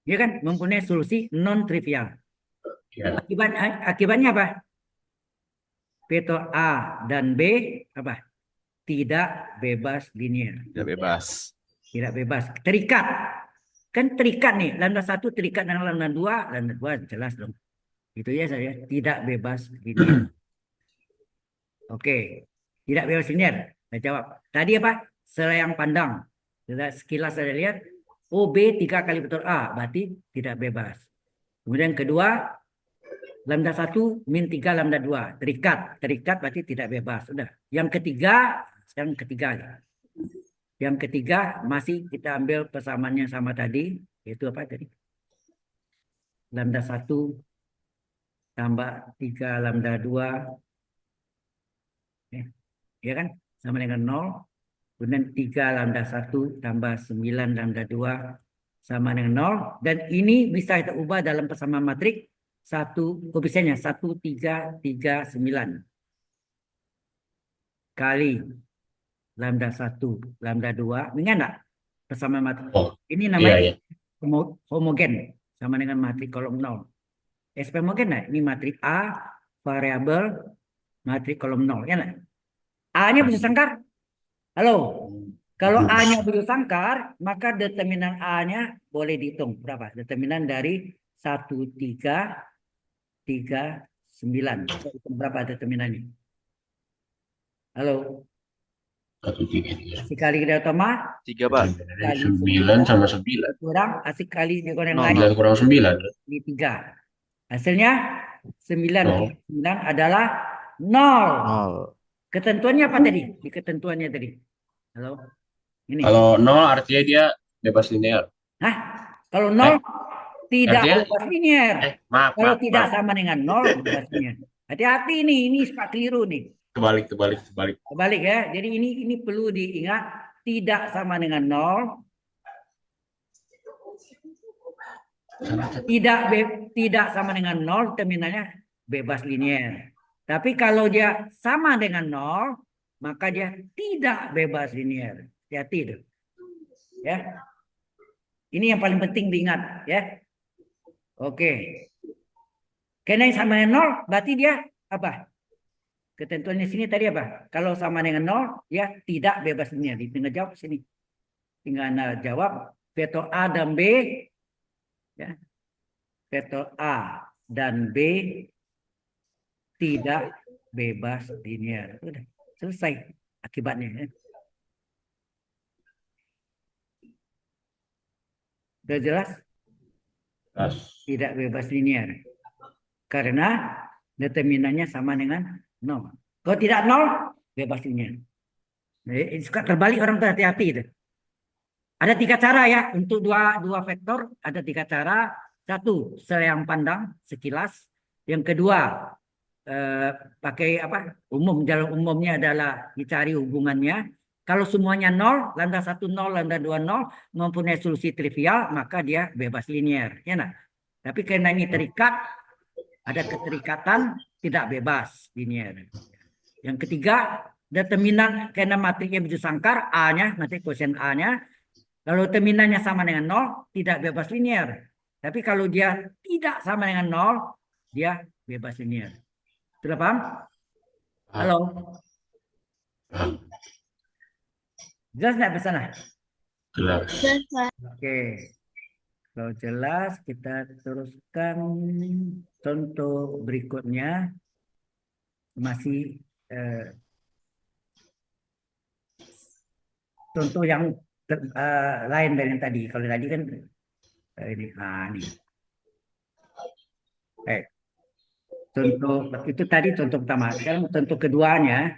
Ya kan? Mempunyai solusi non-trivial. Ya. Akibatnya apa? Vektor A dan B apa? Tidak bebas linear. Tidak bebas. Tidak bebas. Terikat. Kan terikat nih. Lambda 1 terikat dengan lambda 2. Lambda 2 jelas dong. Itu ya saya. Tidak bebas linear. Oke. Tidak bebas linear. Saya jawab. Tadi apa? Selayang pandang. Sekilas saya lihat. Oh B 3 kali vektor A. Berarti tidak bebas. Kemudian kedua. Lambda 1 min 3 lambda 2. Terikat. Terikat berarti tidak bebas. Sudah. Yang ketiga. Yang ketiga masih kita ambil persamaannya sama tadi. Yaitu apa tadi? Lambda 1 tambah 3 lambda 2. Ya kan? Sama dengan 0. Kemudian 3 lambda 1 tambah 9 lambda 2 sama dengan 0. Dan ini bisa kita ubah dalam persamaan matrik. Koefisiennya 1, 3, 3, 9. kali lambda 1, lambda 2. Ingat nggak? Persamaan matrik. Oh, Ini iya, namanya iya. homogen. Sama dengan matrik kolom 0. SP homogen nggak? Ini matrik A, variabel, matrik kolom 0. Ya nggak? A-nya bisa sangkar. Halo. Kalau A-nya bujur sangkar, maka determinan A-nya boleh dihitung. Berapa? Determinan dari 1, 3, 3, 9. Berapa determinannya? Halo. 1, 3, 3. Asik kali dari utama, 3 Pak. kali 9 sama 9. kurang, asik kali dengan yang Nol, lain. 9 kurang 9. Di 3. Hasilnya 9 Nol. 9 adalah 0. 0. Ketentuannya apa tadi? Di ketentuannya tadi. Halo. Ini. Kalau 0 artinya dia bebas linear. Hah? Kalau 0 tidak artinya? bebas linear. Maaf, Kalau maaf, tidak maaf. sama dengan 0 bebas linear. Hati-hati nih, ini suka keliru nih. Kebalik. Kebalik ya. Jadi ini perlu diingat, tidak sama dengan 0. Tidak sama dengan 0, terminalnya bebas linear. Tapi kalau dia sama dengan 0, maka dia tidak bebas linear. Hati-hati itu. Ya. Ini yang paling penting diingat ya. Oke. Karena yang sama dengan 0 berarti dia apa? Ketentuannya sini tadi apa? Kalau sama dengan 0, ya tidak bebas linear. Tinggal jawab sini. Tinggal Anda jawab vektor A dan B. Ya. Vektor A dan B tidak bebas linear. Sudah selesai akibatnya. Ya. Sudah jelas? Tidak bebas linear. Karena determinannya sama dengan 0. Kalau tidak 0, bebas linear. Suka terbalik orang tuh, hati-hati itu. Ada 3 cara ya untuk dua vektor. Ada 3 cara. 1, selayang pandang sekilas. Yang kedua, pakai apa? Jalan umumnya adalah dicari hubungannya. Kalau semuanya 0, lambda 1 0, lambda 2 0, mempunyai solusi trivial, maka dia bebas linear. Ya nah? Tapi karena ini terikat, ada keterikatan, tidak bebas linear. Yang ketiga, determinan karena matriknya bujur sangkar, A-nya, matrik koefisien A-nya. Kalau determinannya sama dengan 0, tidak bebas linear. Tapi kalau dia tidak sama dengan 0, dia bebas linear. Sudah paham? Halo? Jelas nggak pesannya? Jelas. Oke. Kalau jelas, kita teruskan contoh berikutnya. Masih contoh yang lain dari yang tadi. Kalau tadi kan ini. Contoh itu tadi contoh pertama. Sekarang contoh keduanya,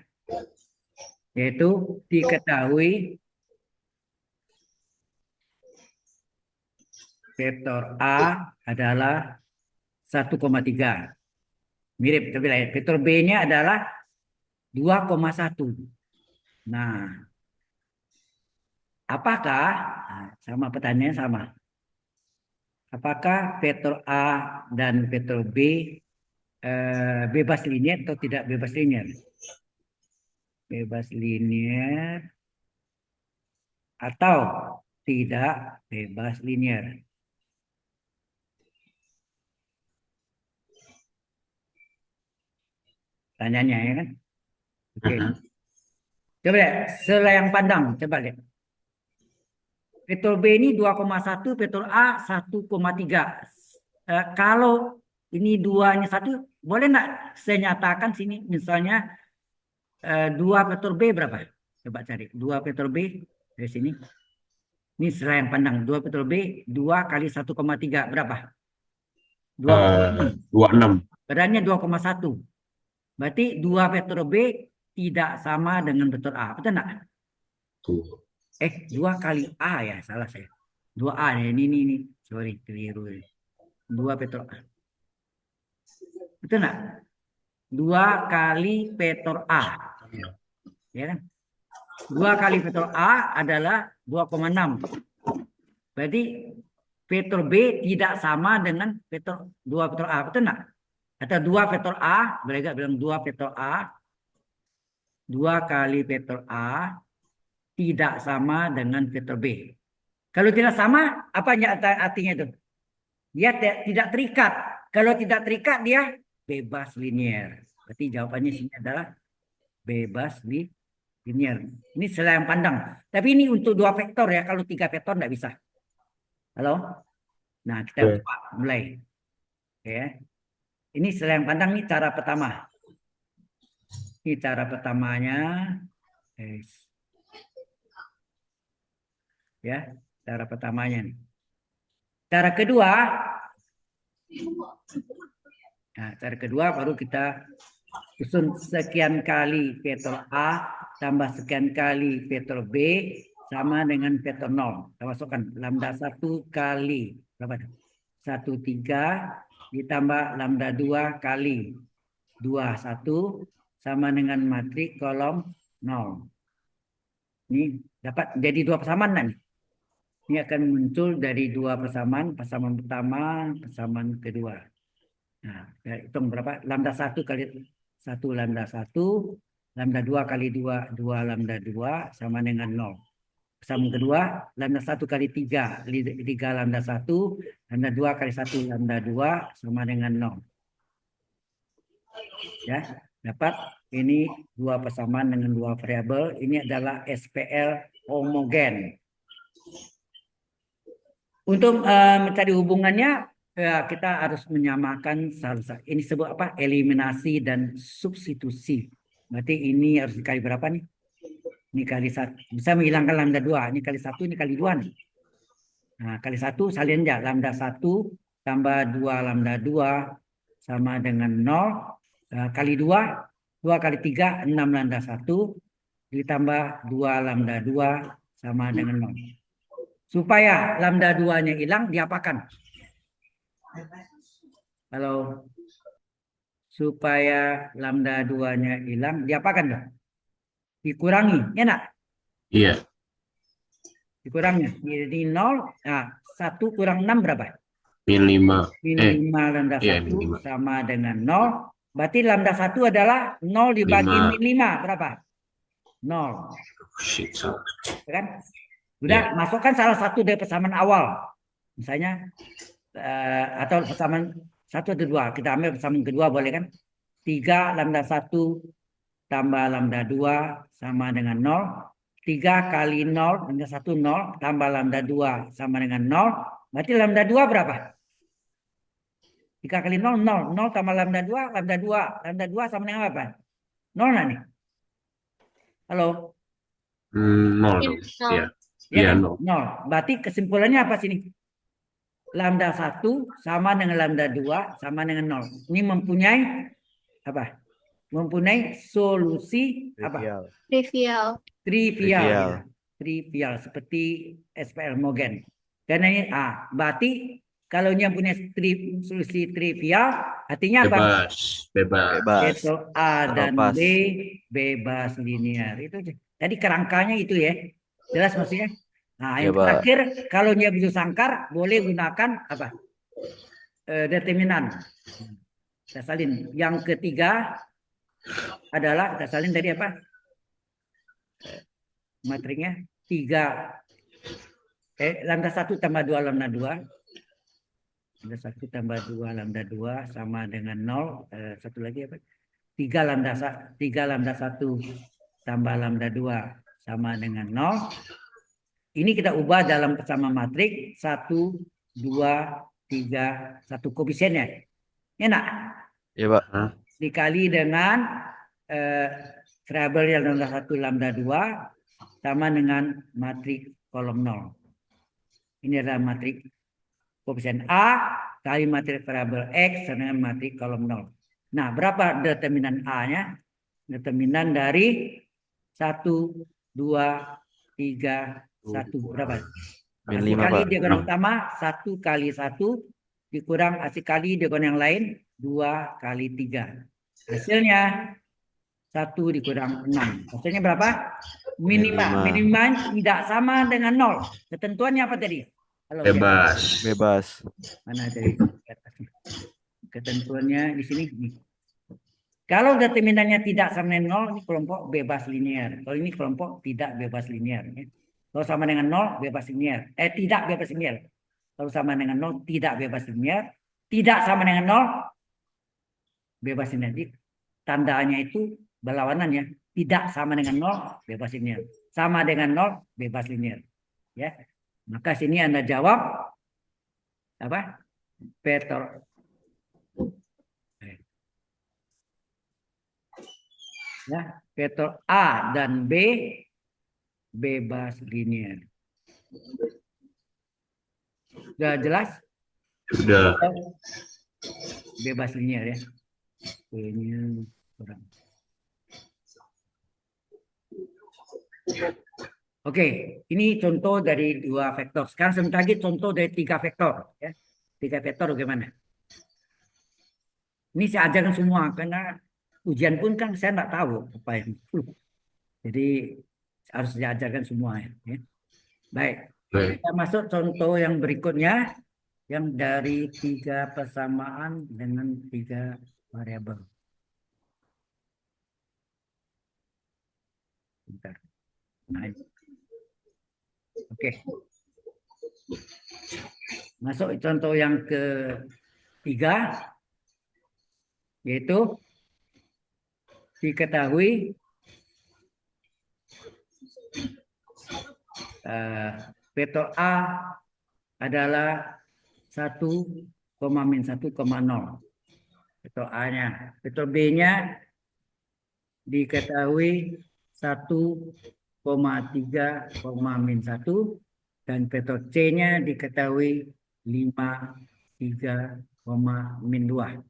yaitu diketahui vektor A adalah 1,3. Mirip, tapi lain. Vektor B-nya adalah 2,1. Nah, apakah, sama pertanyaannya sama. Apakah vektor A dan vektor B bebas linear atau tidak bebas linear? Bebas linear atau tidak bebas linear? Tanyanya ya kan? Oke. Coba lihat, selayang pandang, coba lihat. Vektor B ini 2,1, vektor A 1,3. Kalau ini duanya 1, boleh nggak saya nyatakan sini misalnya 2 vektor B berapa? Coba cari. 2 vektor B dari sini. Ini selayang pandang. 2 vektor B, 2 kali 1,3 berapa? 26. Berannya 2,1. Berarti 2 vektor B tidak sama dengan vektor A. Betul nggak? 2 kali A ya, salah saya. 2A ya, ini. Sorry, keliru. 2 vektor A. Betul nggak? 2 kali vektor A. Ya kan? 2 kali vektor A adalah 2,6. Berarti vektor B tidak sama dengan vektor 2 vektor A. Betul nggak? Atau 2 vektor A, mereka bilang 2 vektor A 2 kali vektor A tidak sama dengan vektor B. Kalau tidak sama, apa artinya itu? Dia tidak terikat. Kalau tidak terikat, dia bebas linear. Berarti jawabannya sini adalah bebas linear. Ini selain pandang. Tapi ini untuk 2 vektor ya. Kalau 3 vektor tidak bisa. Halo? Nah, kita Oke. coba mulai. Oke. Ini selain pandang, ini cara pertama. Ini cara pertamanya. Ya, cara pertamanya nih. Cara kedua, nah, cara kedua baru kita susun sekian kali vektor A tambah sekian kali vektor B sama dengan vektor 0. Kita masukkan lambda 1 kali berapa? 1,3 ditambah lambda 2 kali 2,1 sama dengan matriks kolom 0. Ini dapat jadi 2 persamaan nih. Ini akan muncul dari 2 persamaan, persamaan pertama, persamaan kedua. Nah, kita hitung berapa? Lambda 1 kali 1 lambda 1, lambda 2 kali 2, 2 lambda 2 sama dengan 0. Persamaan kedua, lambda 1 kali 3, 3 lambda 1, lambda 2 kali 1 lambda 2 sama dengan 0. Ya, dapat ini 2 persamaan dengan 2 variabel. Ini adalah SPL homogen. Untuk mencari hubungannya, kita harus menyamakan ini disebut apa? Eliminasi dan substitusi. Berarti ini harus dikali berapa nih? Ini kali 1. Bisa menghilangkan lambda 2. Ini kali 1, ini kali 2 nih. Nah, kali 1 salin aja. Lambda 1 tambah 2 lambda 2 sama dengan 0. Kali 2, 2 kali 3, 6 lambda 1. Ditambah 2 lambda 2 sama dengan 0. Supaya lambda 2-nya hilang, diapakan? Kalau supaya lambda 2-nya hilang, diapakan dong? Dikurangi, enak? Iya. Dikurangi. Jadi 0, nah 1 kurang 6 berapa? Min 5. Min 5 lambda 1 iya, min 5. sama dengan 0. Berarti lambda 1 adalah 0 dibagi 5. min 5, berapa? 0. Shit, salah. Kan? Udah, masukkan salah satu dari persamaan awal. Misalnya, atau persamaan 1 atau 2. Kita ambil persamaan kedua boleh kan? 3 lambda 1 tambah lambda 2 sama dengan 0. 3 kali 0, lambda 1 0, tambah lambda 2 sama dengan 0. Berarti lambda 2 berapa? 3 kali 0, 0. 0 tambah lambda 2, lambda 2. Lambda 2 sama dengan apa? 0 lah nih. Halo? 0 dong. Nol. Iya. Ya Iya, kan? 0. 0. Berarti kesimpulannya apa sini? Lambda 1 sama dengan lambda 2 sama dengan 0. Ini mempunyai apa? Mempunyai solusi apa? Trivial. Trivial. Trivial seperti SPL homogen. Karena ini berarti kalau yang punya solusi trivial artinya apa? Bebas. Vektor A dan Lepas. B bebas linear. Itu aja. Tadi kerangkanya itu ya. Jelas maksudnya? Nah, Ya, yang Pak. terakhir kalau dia bisa sangkar boleh gunakan apa? Determinan. Kita salin. Yang ketiga adalah kita salin dari apa? Matriknya 3. Lambda 1 tambah 2 lambda 2. Lambda 1 tambah 2 lambda 2 sama dengan 0. Satu lagi apa? 3 lambda 1 tambah lambda 2 sama dengan 0. Ini kita ubah dalam persamaan matrik 1, 2, 3, 1 koefisiennya. Enak? Ya, Pak. Dikali dengan variabel yang lambda 1, lambda 2 sama dengan matrik kolom 0. Ini adalah matrik koefisien A kali matrik variabel X sama dengan matrik kolom 0. Nah, berapa determinan A-nya? Determinan dari 1, 2, 3, 1. Berapa? Min Asik 5, kali Pak. diagonal utama 1 kali 1 dikurang asik kali diagonal yang lain 2 kali 3. Hasilnya 1 dikurang 6. Hasilnya berapa? Min 5. Min 5 tidak sama dengan 0. Ketentuannya apa tadi? Halo, Bebas. Bebas. mana tadi? Ketentuannya di sini. Nih. Kalau determinannya tidak sama dengan 0, ini kelompok bebas linear. Kalau ini kelompok tidak bebas linear. Ya. Kalau sama dengan 0, bebas linear. Tidak bebas linear. Kalau sama dengan 0, tidak bebas linear. Tidak sama dengan 0, bebas linear. Jadi, tandanya itu berlawanan ya. Tidak sama dengan 0, bebas linear. Sama dengan 0, bebas linear. Ya. Maka sini Anda jawab apa? Vektor ya, vektor A dan B bebas linear. Sudah jelas? Sudah. Bebas linear ya. Ini kurang. Oke, ini contoh dari 2 vektor. Sekarang sebentar lagi contoh dari 3 vektor. Ya. 3 vektor bagaimana? Ini saya ajarkan semua karena ujian pun kan saya nggak tahu apa yang. Jadi harus saya ajarkan semua ya. Baik, Baik. kita masuk contoh yang berikutnya yang dari 3 persamaan dengan 3 variabel. Bentar. Nah, ini. Oke. Masuk contoh yang ketiga, yaitu diketahui vektor A adalah 1, min 1,0. Vektor A-nya. Vektor B-nya diketahui 1,3, min 1. Dan vektor C-nya diketahui 5, 3, min 2.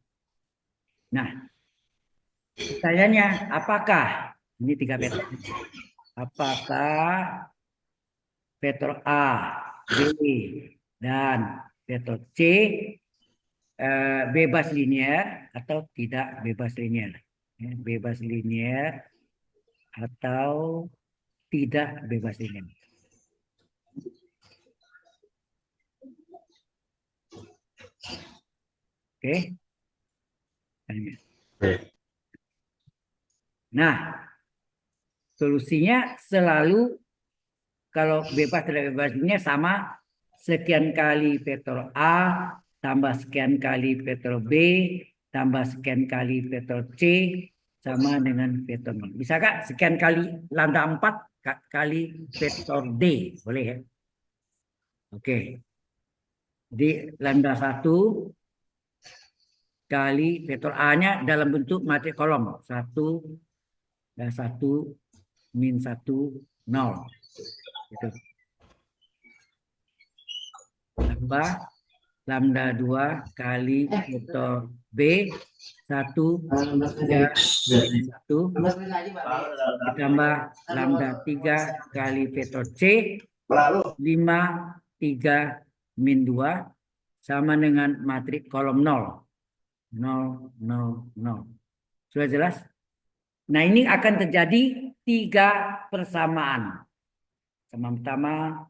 Nah, pertanyaannya apakah ini 3 vektor? Apakah vektor A, B, dan vektor C bebas linear atau tidak bebas linear? Ya, bebas linear atau tidak bebas linear? Oke. Baik. Nah, solusinya selalu kalau bebas tidak bebas linear sama sekian kali vektor A tambah sekian kali vektor B tambah sekian kali vektor C sama dengan vektor 0. Bisa kak sekian kali lambda 4 kali vektor D? Boleh ya? Oke. Di lambda 1 kali vektor A-nya dalam bentuk matriks kolom. 1 dan 1 min 1 0. Gitu. Tambah lambda 2 kali vektor B 1 3 min 1 ditambah lambda 3 kali vektor C 5 3 min 2 sama dengan matriks kolom 0 0 0 0. Sudah jelas? Nah, ini akan terjadi 3 persamaan. Sama pertama,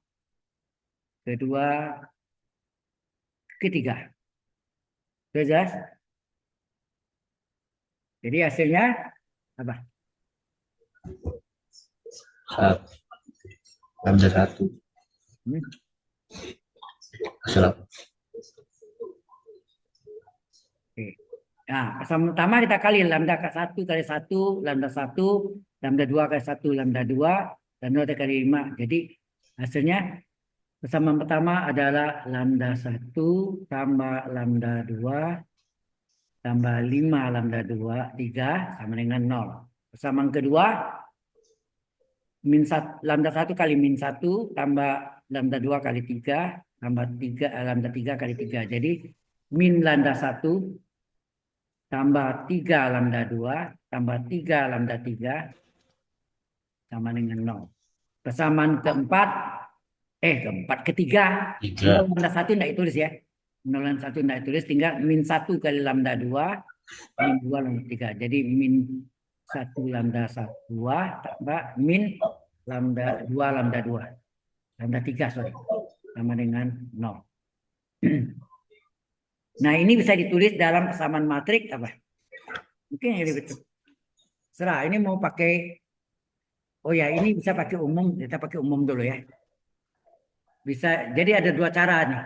kedua, ketiga. Sudah jelas? Jadi hasilnya apa? Lambda 1. Hasil apa? Oke. Nah, persamaan pertama kita kali lambda 1 kali 1, lambda 1, lambda 2 kali 1, lambda 2, lambda kali 5. Jadi hasilnya persamaan pertama adalah lambda 1 tambah lambda 2 tambah 5 lambda 2, 3 sama dengan 0. Persamaan kedua, lambda 1 kali min 1 tambah lambda 2 kali 3 tambah 3 lambda 3 kali 3. Jadi min lambda 1 tambah 3 lambda 2 tambah 3 lambda 3 sama dengan 0. Persamaan ketiga, 3. lambda 1 tidak ditulis ya. Lambda 1 tidak ditulis, tinggal min 1 kali lambda 2, min 2 lambda 3. Jadi min 1 lambda 2 tambah min lambda 2 lambda 2. Lambda 3, sorry. Sama dengan 0. Nah, ini bisa ditulis dalam persamaan matrik apa? Mungkin ini betul. Serah, ini mau pakai, oh ya ini bisa pakai umum, kita pakai umum dulu ya. Bisa, jadi ada dua cara nih.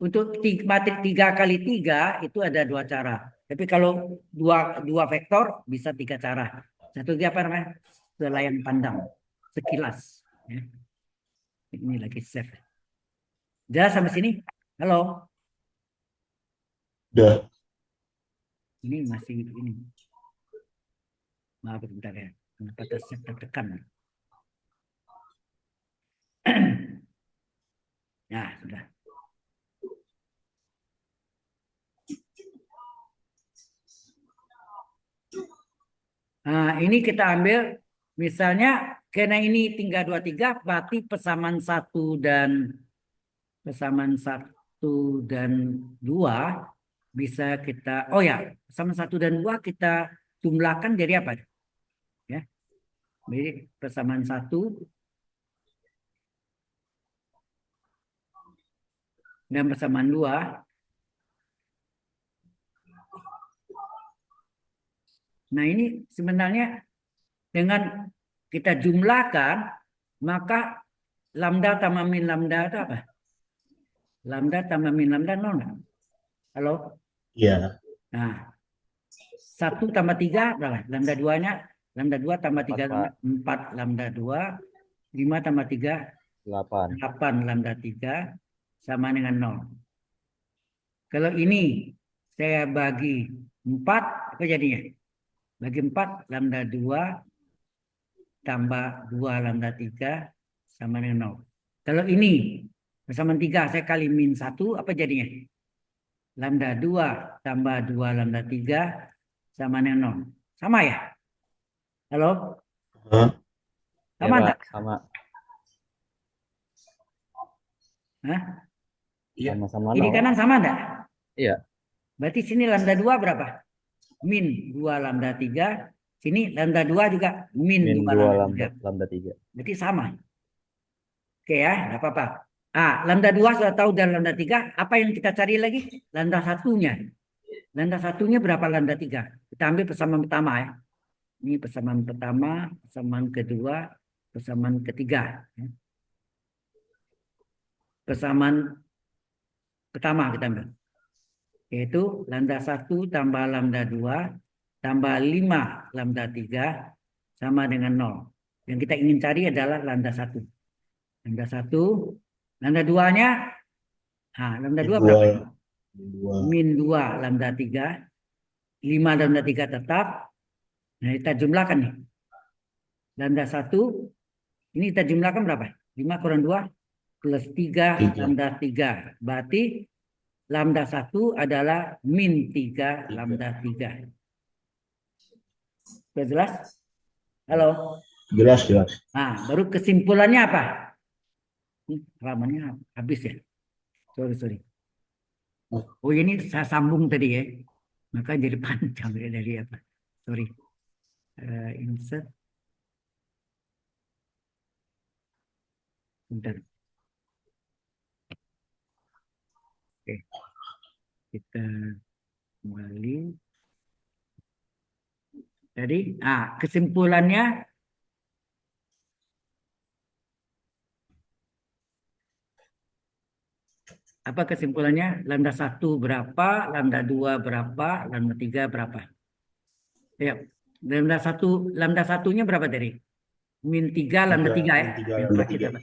Untuk matrik 3 kali 3 itu ada dua cara. Tapi kalau dua vektor bisa 3 cara. Satu lagi apa namanya? Selayan pandang, sekilas. Ya. Ini lagi save. Jelas sampai sini? Halo? Udah. Ini masih ini. Maaf bentar ya. Kenapa tertekan? Ya, sudah. Nah, ini kita ambil misalnya karena ini tinggal 23 berarti persamaan 1 dan 2 bisa kita persamaan 1 dan 2 kita jumlahkan jadi apa? Ya. Jadi persamaan 1 dan persamaan 2 nah ini sebenarnya dengan kita jumlahkan maka lambda tambah min lambda itu apa? Lambda tambah min lambda 0 nggak? Halo? Iya. Nah, 1 tambah 3 berapa? Lambda 2-nya, lambda 2 tambah 3 Empat, Pak. 4 lambda 2, 5 tambah 3 8. 8 lambda 3 sama dengan 0. Kalau ini saya bagi 4 apa jadinya? Bagi 4 lambda 2 tambah 2 lambda 3 sama dengan 0. Kalau ini persamaan 3 saya kali min 1 apa jadinya? Lambda 2 tambah 2 lambda 3 sama dengan 0. Sama ya? Halo? Hah? Ya, Sama Pak. enggak? Sama. Hah? Iya. Sama-sama Kiri 0. kanan sama enggak? Iya. Berarti sini lambda 2 berapa? Min 2 lambda 3. Sini lambda 2 juga min Min 2 2 lambda 3. lambda 3. Berarti sama. Oke ya, enggak apa-apa. Lambda 2 sudah tahu dan lambda 3. Apa yang kita cari lagi? Lambda satunya. Lambda satunya berapa lambda 3? Kita ambil persamaan pertama ya. Ini persamaan pertama, persamaan kedua, persamaan ketiga. Persamaan pertama kita ambil. Yaitu lambda 1 tambah lambda 2 tambah 5 lambda 3 sama dengan 0. Yang kita ingin cari adalah lambda 1. Lambda 1, lambda 2-nya, lambda 2 berapa? Min 2 lambda 3, 5 lambda 3 tetap. Nah, kita jumlahkan nih. Lambda 1, ini kita jumlahkan berapa? 5 kurang 2 plus 3 lambda 3. Berarti lambda 1 adalah min 3 lambda 3. Sudah jelas? Halo? Jelas. Baru kesimpulannya apa? Halamannya habis ya? Sorry. Oh ini saya sambung tadi ya. Maka jadi panjang dari apa? Sorry. Insert. Bentar. Oke. Kita kembali. Jadi, kesimpulannya apa kesimpulannya? Lambda 1 berapa, lambda 2 berapa, lambda 3 berapa? Ya, lambda satunya berapa tadi? Min 3 lambda 3 ya. Yang terakhir apa?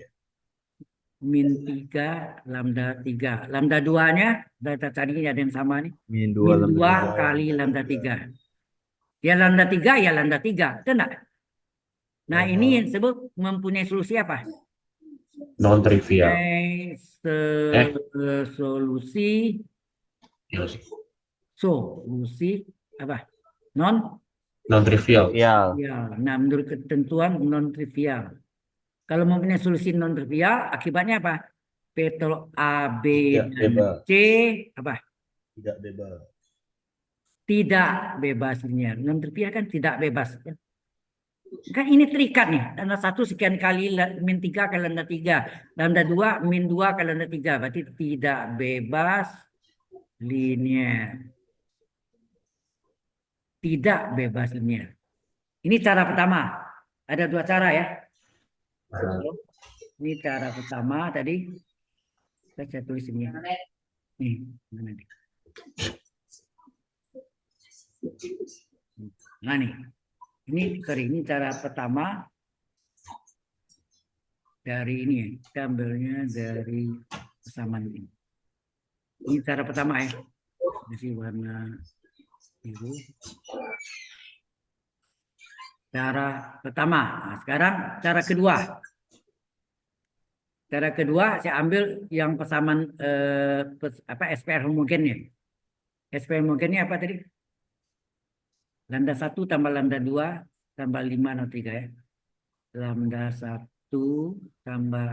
Min 3 lambda 3. Lambda 2-nya kita cari ada yang sama nih. Min 2 Min lambda 2 kali lambda 3. Ya lambda 3 ya lambda 3. Itu enggak? Nah, ini yang disebut mempunyai solusi apa? Non trivial. Solusi apa? Non trivial. Ya. Nah, menurut ketentuan non trivial. Kalau mempunyai solusi non trivial, akibatnya apa? Petrol A, B, dan C apa? Tidak bebas. Tidak bebas linear. Non trivial kan tidak bebas. Kan ini terikat nih. Lambda 1 sekian kali min 3 kali lambda 3. Lambda 2 min 2 kali lambda 3. Berarti tidak bebas linear. tidak bebas linear. Ini cara pertama. Ada dua cara ya. Ini cara pertama tadi. Saya tulis ini. Nih, mana nih? Nah nih. Ini cara pertama dari ini ya. Kita ambilnya dari persamaan ini. Ini cara pertama ya. Kasih warna biru. Cara pertama. Nah, sekarang cara kedua. Cara kedua saya ambil yang persamaan SPR homogennya. SPR homogennya apa tadi? Lambda 1 tambah lambda 2 tambah 5 no 3 ya. Lambda 1 tambah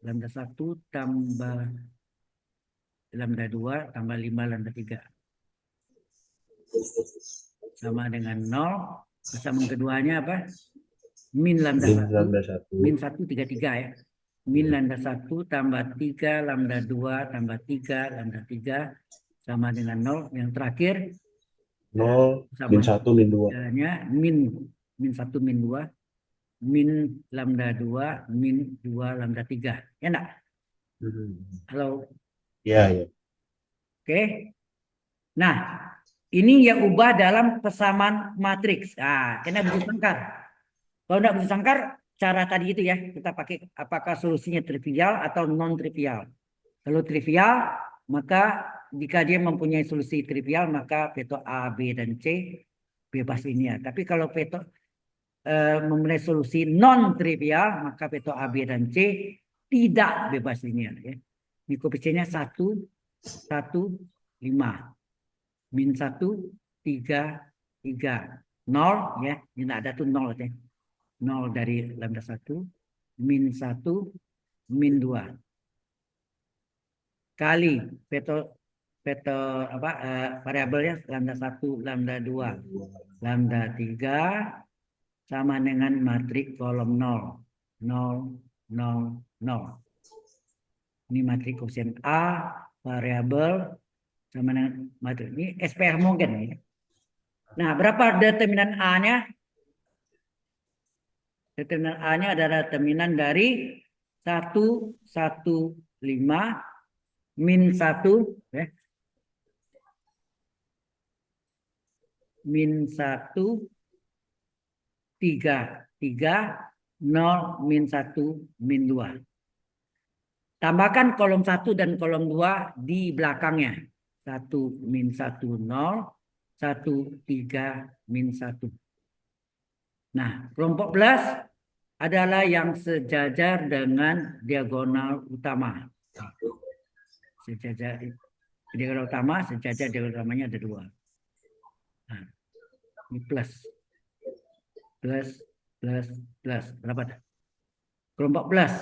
lambda 1 tambah lambda 2 tambah 5 lambda 3. Sama dengan 0. Persamaan keduanya apa? Min lambda 1. Min 1 33 ya. Min lambda 1 tambah 3 lambda 2 tambah 3 lambda 3 sama dengan 0. Yang terakhir 0, min 1, min 2. Min 1 min 2 min lambda 2 min 2 lambda 3. Ya enggak? Halo. Ya. Oke. Nah, ini yang ubah dalam persamaan matriks. Nah, kena biji sangkar. Kalau enggak biji sangkar, cara tadi itu ya, kita pakai apakah solusinya trivial atau non trivial. Kalau trivial, maka jika dia mempunyai solusi trivial, maka vektor A, B, dan C bebas linear. Tapi kalau vektor mempunyai solusi non trivial, maka vektor A, B, dan C tidak bebas linear. Ya. Ini koefisiennya 1, 1, 5. Min 1, 3, 3. 0 ya. Ini tidak ada tuh 0 ya. 0 dari lambda 1, min 1, min 2. Kali vektor variabelnya lambda 1, lambda 2, lambda 3 sama dengan matriks kolom 0, 0, 0, 0. Ini matriks koefisien A, variabel sama dengan matriks ini SPR homogen ya. Nah, berapa determinan A-nya? Determinan A-nya adalah determinan dari 1, 1, 5 min 1 ya. Min 1 3 3 0 min 1 min 2. Tambahkan kolom 1 dan kolom 2 di belakangnya. 1 min 1 0 1 3 min 1. Nah, kelompok belas adalah yang sejajar dengan diagonal utama. Sejajar diagonal utama, sejajar diagonal utamanya ada 2. Nah, ini plus. Berapa? Kelompok belas.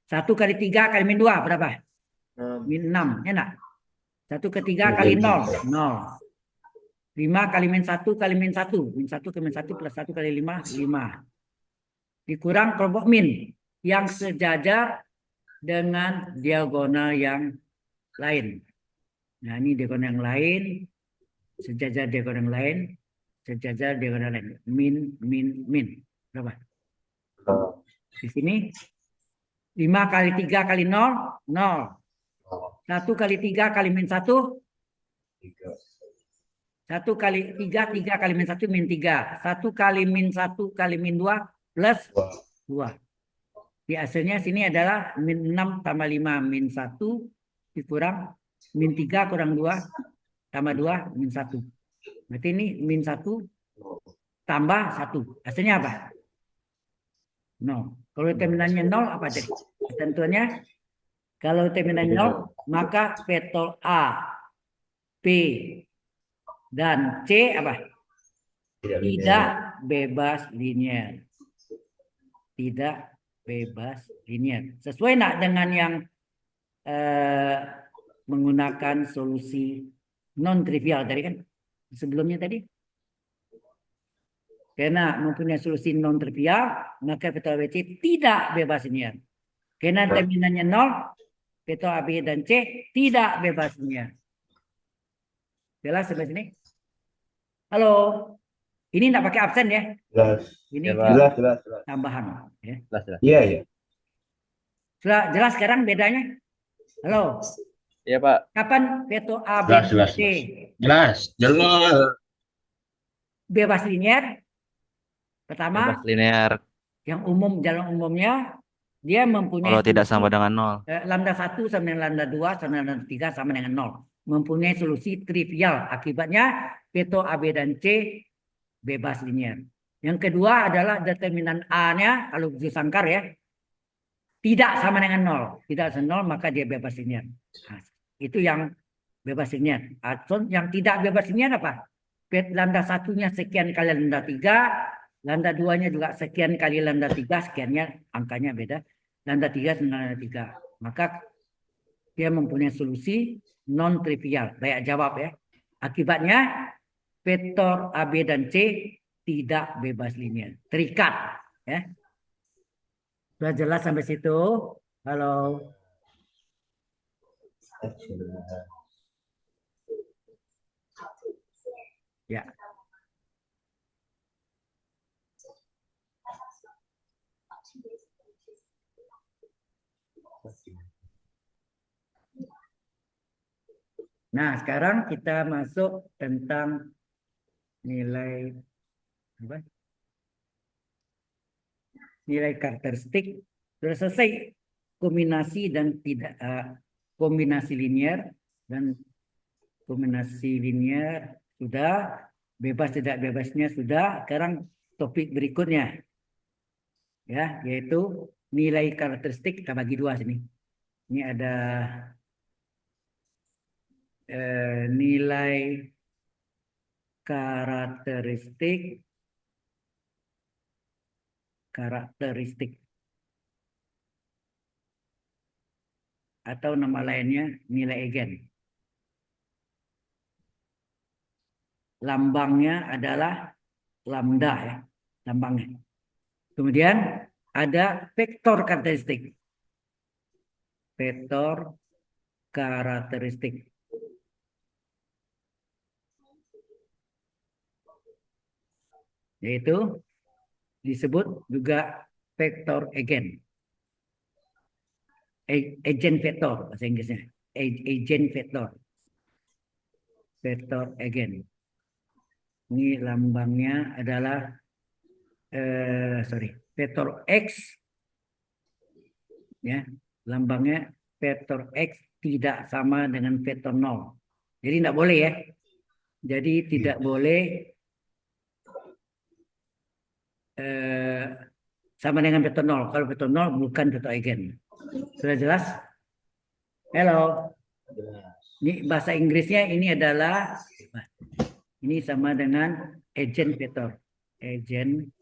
1 kali 3 kali min 2 berapa? Min 6, ya enggak? 1 ke 3 kali 0, 0. 5 kali min 1 kali min 1. Min 1 ke min 1 plus 1 kali 5, 5. Dikurang kelompok min yang sejajar dengan diagonal yang lain. Nah, ini diagonal yang lain, sejajar diagonal yang lain, sejajar diagonal lain. Min, min, min. Berapa? Di sini 5 kali 3 kali 0, 0. 1 kali 3 kali min 1, 1 kali 3, 3 kali min 1, min 3. 1 kali min 1 kali min 2, plus 2. Di hasilnya sini adalah min 6 tambah 5, min 1, dikurang min 3 kurang 2, tambah 2, min 1. Berarti ini min 1 tambah 1. Hasilnya apa? 0. Kalau determinannya 0 apa jadi? Ketentuannya, kalau determinannya 0, maka vektor A, B, dan C apa? Tidak bebas linear. Tidak bebas linear. Sesuai nak dengan yang menggunakan solusi non trivial tadi kan? Sebelumnya tadi. Karena mempunyai solusi non trivial, maka vektor ABC tidak bebas linear. Karena determinannya 0, vektor AB dan C tidak bebas linear. Jelas sampai sini? Halo. Ini enggak pakai absen ya. Jelas. Ini Ya, Pak. cuma Jelas, jelas, jelas. tambahan ya. Jelas, jelas. Iya, iya. Sudah jelas sekarang bedanya? Halo. Iya, Pak. Kapan veto A, B, Jelas, dan jelas, C jelas. Jelas, jelas. bebas linear? Pertama, Bebas linear yang umum jalan umumnya dia mempunyai kalau tidak solusi sama dengan 0. lambda 1 sama dengan lambda 2 sama dengan lambda 3 sama dengan 0. Mempunyai solusi trivial. Akibatnya veto A, B, dan C bebas linear. Yang kedua adalah determinan A-nya kalau Bujur Sangkar ya tidak sama dengan 0. Tidak sama 0 maka dia bebas linear. Nah, itu yang bebas linear. Atau yang tidak bebas linear apa? Lambda satunya sekian kali lambda 3, lambda 2-nya juga sekian kali lambda 3, sekiannya angkanya beda. Lambda 3 sama lambda 3. Maka dia mempunyai solusi non trivial. Banyak jawab ya. Akibatnya vektor A, B, dan C tidak bebas linear. Terikat ya. Sudah jelas sampai situ? Halo. Ya. Nah, sekarang kita masuk tentang nilai apa? Nilai karakteristik. Sudah selesai kombinasi dan tidak kombinasi linear dan kombinasi linear sudah, bebas tidak bebasnya sudah. Sekarang topik berikutnya ya, yaitu nilai karakteristik. Kita bagi dua sini. Ini ada nilai karakteristik atau nama lainnya nilai eigen. Lambangnya adalah lambda ya, lambangnya. Kemudian ada vektor karakteristik. Vektor karakteristik. Yaitu disebut juga vektor eigen. Eigen vektor bahasa Inggrisnya. Eigen vektor. Vektor eigen. Ini lambangnya adalah vektor X ya, lambangnya vektor X tidak sama dengan vektor 0. Jadi tidak boleh ya. Jadi tidak boleh sama dengan vektor 0. Kalau vektor 0 bukan vektor eigen. Sudah jelas? Halo. Ini bahasa Inggrisnya ini adalah ini sama dengan eigen vektor. Eigen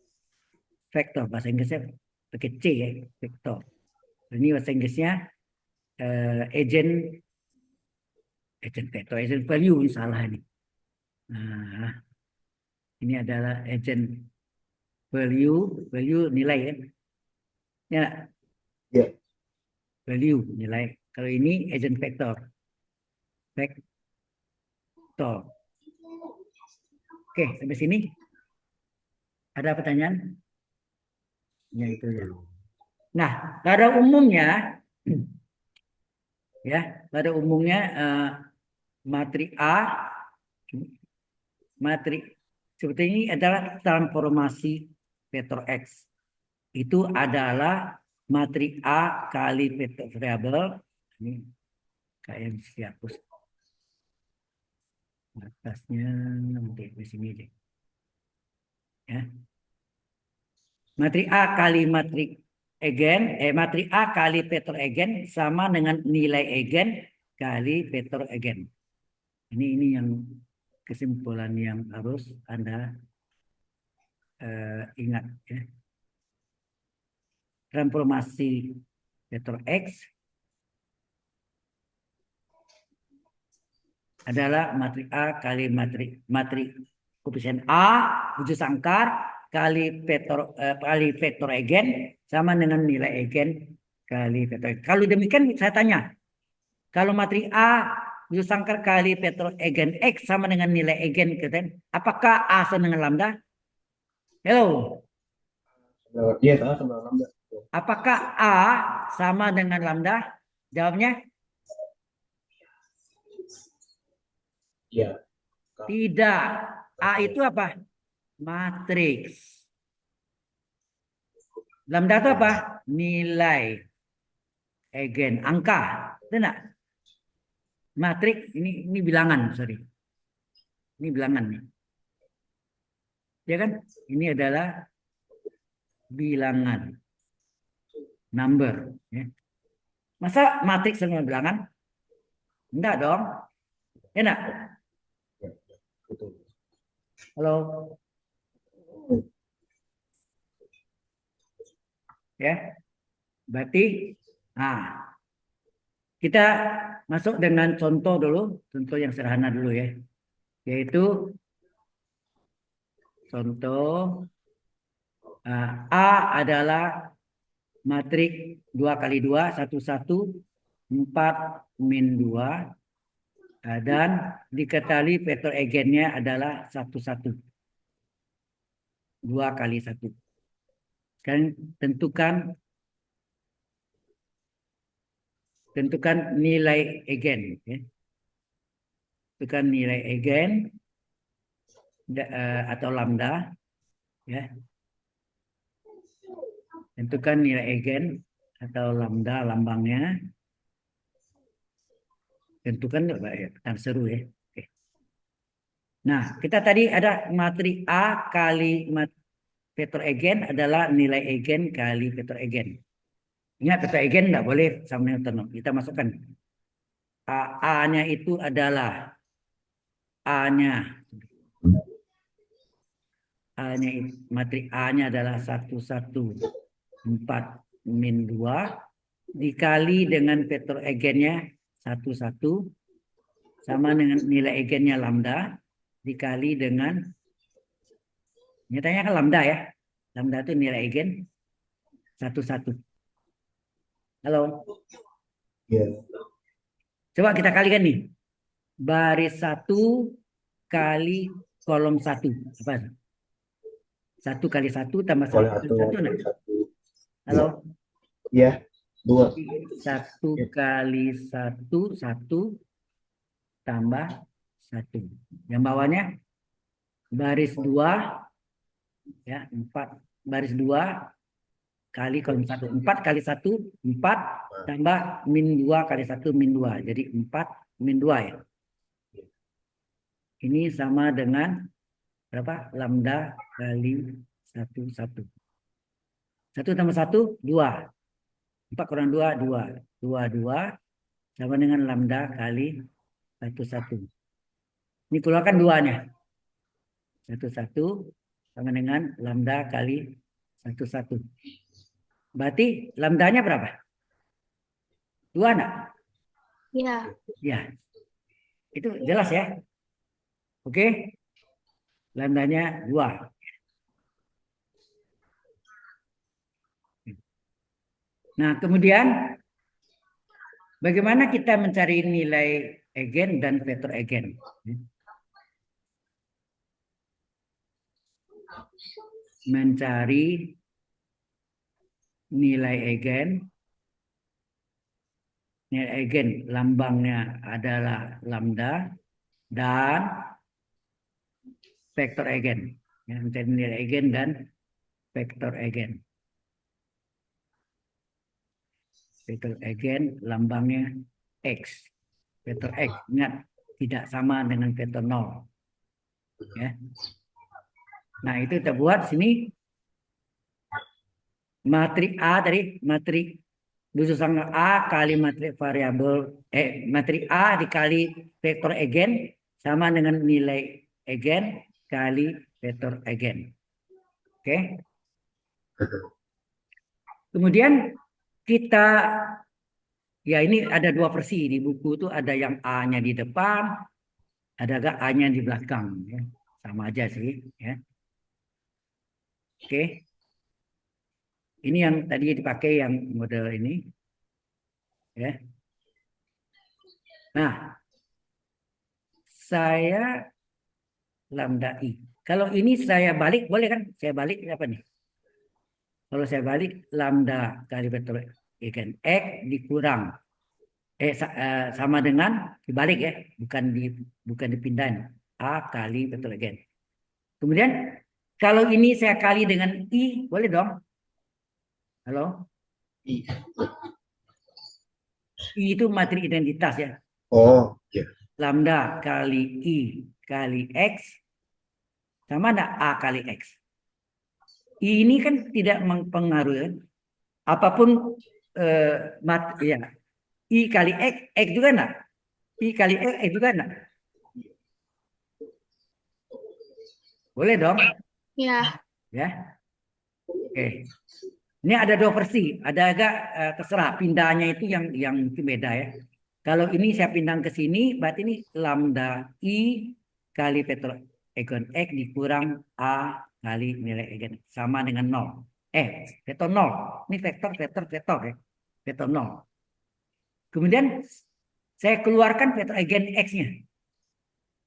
vektor bahasa Inggrisnya pakai C ya, vektor. Ini bahasa Inggrisnya eigen vektor, eigen value ini salah ini. Nah, ini adalah eigen value nilai ya. Ya. Ya. Value nilai. Kalau ini eigen vektor. Vektor. Oke, sampai sini. Ada pertanyaan? Ya itu ya. Nah, pada umumnya ya, pada umumnya matrik A, matrik seperti ini adalah transformasi vektor X. Itu adalah matrik A kali vektor variabel. Ini kayak dihapus. Atasnya nanti di sini deh. Ya. Matrik A kali matrik eigen, matrik A kali vektor eigen sama dengan nilai eigen kali vektor eigen. Ini yang kesimpulan yang harus Anda ingat ya. Transformasi vektor X adalah matrik A kali matrik koefisien A Bujur Sangkar kali vektor eigen sama dengan nilai eigen kali vektor eigen. Kalau demikian saya tanya, kalau matrik A Wujud sangkar kali vektor egen X sama dengan nilai egen kita. Apakah A sama dengan lambda? Hello. Iya, sama lambda. Apakah A sama dengan lambda? Jawabnya Iya. tidak. A itu apa? Matriks. Lambda itu apa? Nilai egen, angka. Benar? Matriks ini bilangan, sorry. Ini bilangan nih. Ya kan? Ini adalah bilangan. Number. Ya. Masa matriks sama bilangan? Enggak dong. Ya enggak? Betul. Halo. Ya. Berarti kita masuk dengan contoh dulu, contoh yang sederhana dulu ya. Yaitu contoh A adalah matriks 2 kali 2, 1, 1, 4, min 2. Dan diketahui vektor egennya adalah 1, 1. 2 kali 1. Sekarang tentukan nilai egen. Ya. Tentukan nilai egen atau lambda. Ya. Tentukan nilai egen atau lambda lambangnya. Tentukan kan seru ya. Oke. Nah, kita tadi ada matriks A kali vektor egen adalah nilai egen kali vektor egen. Ingat vektor egen nggak boleh sama dengan kita masukkan. A-nya itu adalah A-nya matriks A-nya adalah 1, 1, 4, min 2 dikali dengan vektor egennya 1, 1 sama dengan nilai egennya lambda dikali dengan nyatanya kan lambda ya. Lambda itu nilai egen 1, 1. Halo. Iya. Coba kita kalikan nih. Baris 1 kali kolom 1. Apa? 1 kali 1 tambah 1 kali 1 enggak? Halo. Iya. 2. 1 kali 1, 1 tambah 1. Yang bawahnya baris 2 ya, 4 baris 2 kali kolom 1. 4 kali 1 4 tambah min 2 kali 1 min 2. Jadi 4 min 2 ya. Ini sama dengan berapa? Lambda kali 1, 1. 1 tambah 1 2. 4 kurang 2 2. 2 2 sama dengan lambda kali 1, 1. Ini keluarkan 2-nya. 1, 1 sama dengan lambda kali 1, 1. Berarti lambdanya berapa? 2 enggak? Iya. Ya. Itu jelas ya. Oke. Lambdanya 2. Nah, kemudian bagaimana kita mencari nilai egen dan vektor egen? Mencari nilai egen. Nilai egen lambangnya adalah lambda dan vektor egen. Ya, mencari nilai egen dan vektor egen. Vektor egen lambangnya X. Vektor X, ingat, tidak sama dengan vektor 0. Ya. Nah, itu kita buat sini. Matriks A tadi, matriks wujud sangkar A kali matriks variabel, matriks A dikali vektor egen sama dengan nilai egen kali vektor egen. Oke. Kemudian kita ya ini ada 2 versi di buku itu, ada yang A-nya di depan, ada gak A-nya di belakang ya. Sama aja sih ya. Oke. Ini yang tadi dipakai yang model ini ya. Nah, saya lambda I. Kalau ini saya balik, boleh kan? Saya balik apa nih? Kalau saya balik lambda kali vektor eigen X dikurang sama dengan dibalik ya, bukan dipindahin A kali vektor eigen. Kemudian kalau ini saya kali dengan I, boleh dong? Halo? I. I itu materi identitas ya. Oh, ya. Lambda kali I kali X sama enggak A kali X. I ini kan tidak mempengaruhi apapun ya. I kali X juga enggak? I kali X juga enggak? Boleh dong? Ya. Ya. Oke. Ini ada dua versi, ada agak terserah pindahnya itu yang mungkin beda ya. Kalau ini saya pindah ke sini, berarti ini lambda I kali vektor eigen X dikurang A kali nilai eigen sama dengan 0. Vektor 0. Ini vektor ya. Vektor 0. Kemudian saya keluarkan vektor eigen X-nya.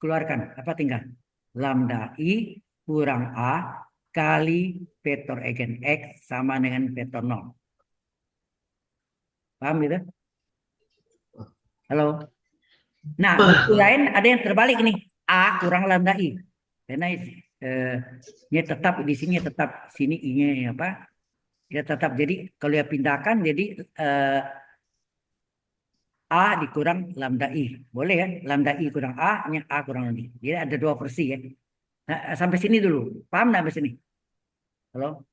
Keluarkan, apa tinggal? Lambda I kurang A kali vektor eigen X sama dengan vektor 0. Paham gitu? Halo? Nah, buku lain ada yang terbalik nih. A kurang lambda I. Karena ini tetap di sini tetap sini I-nya apa? Ya tetap. Jadi kalau ya pindahkan jadi A dikurang lambda I. Boleh ya? Lambda I kurang A, ini A kurang lambda I. Jadi ada dua versi ya. Nah, sampai sini dulu. Paham nggak sampai sini? Halo?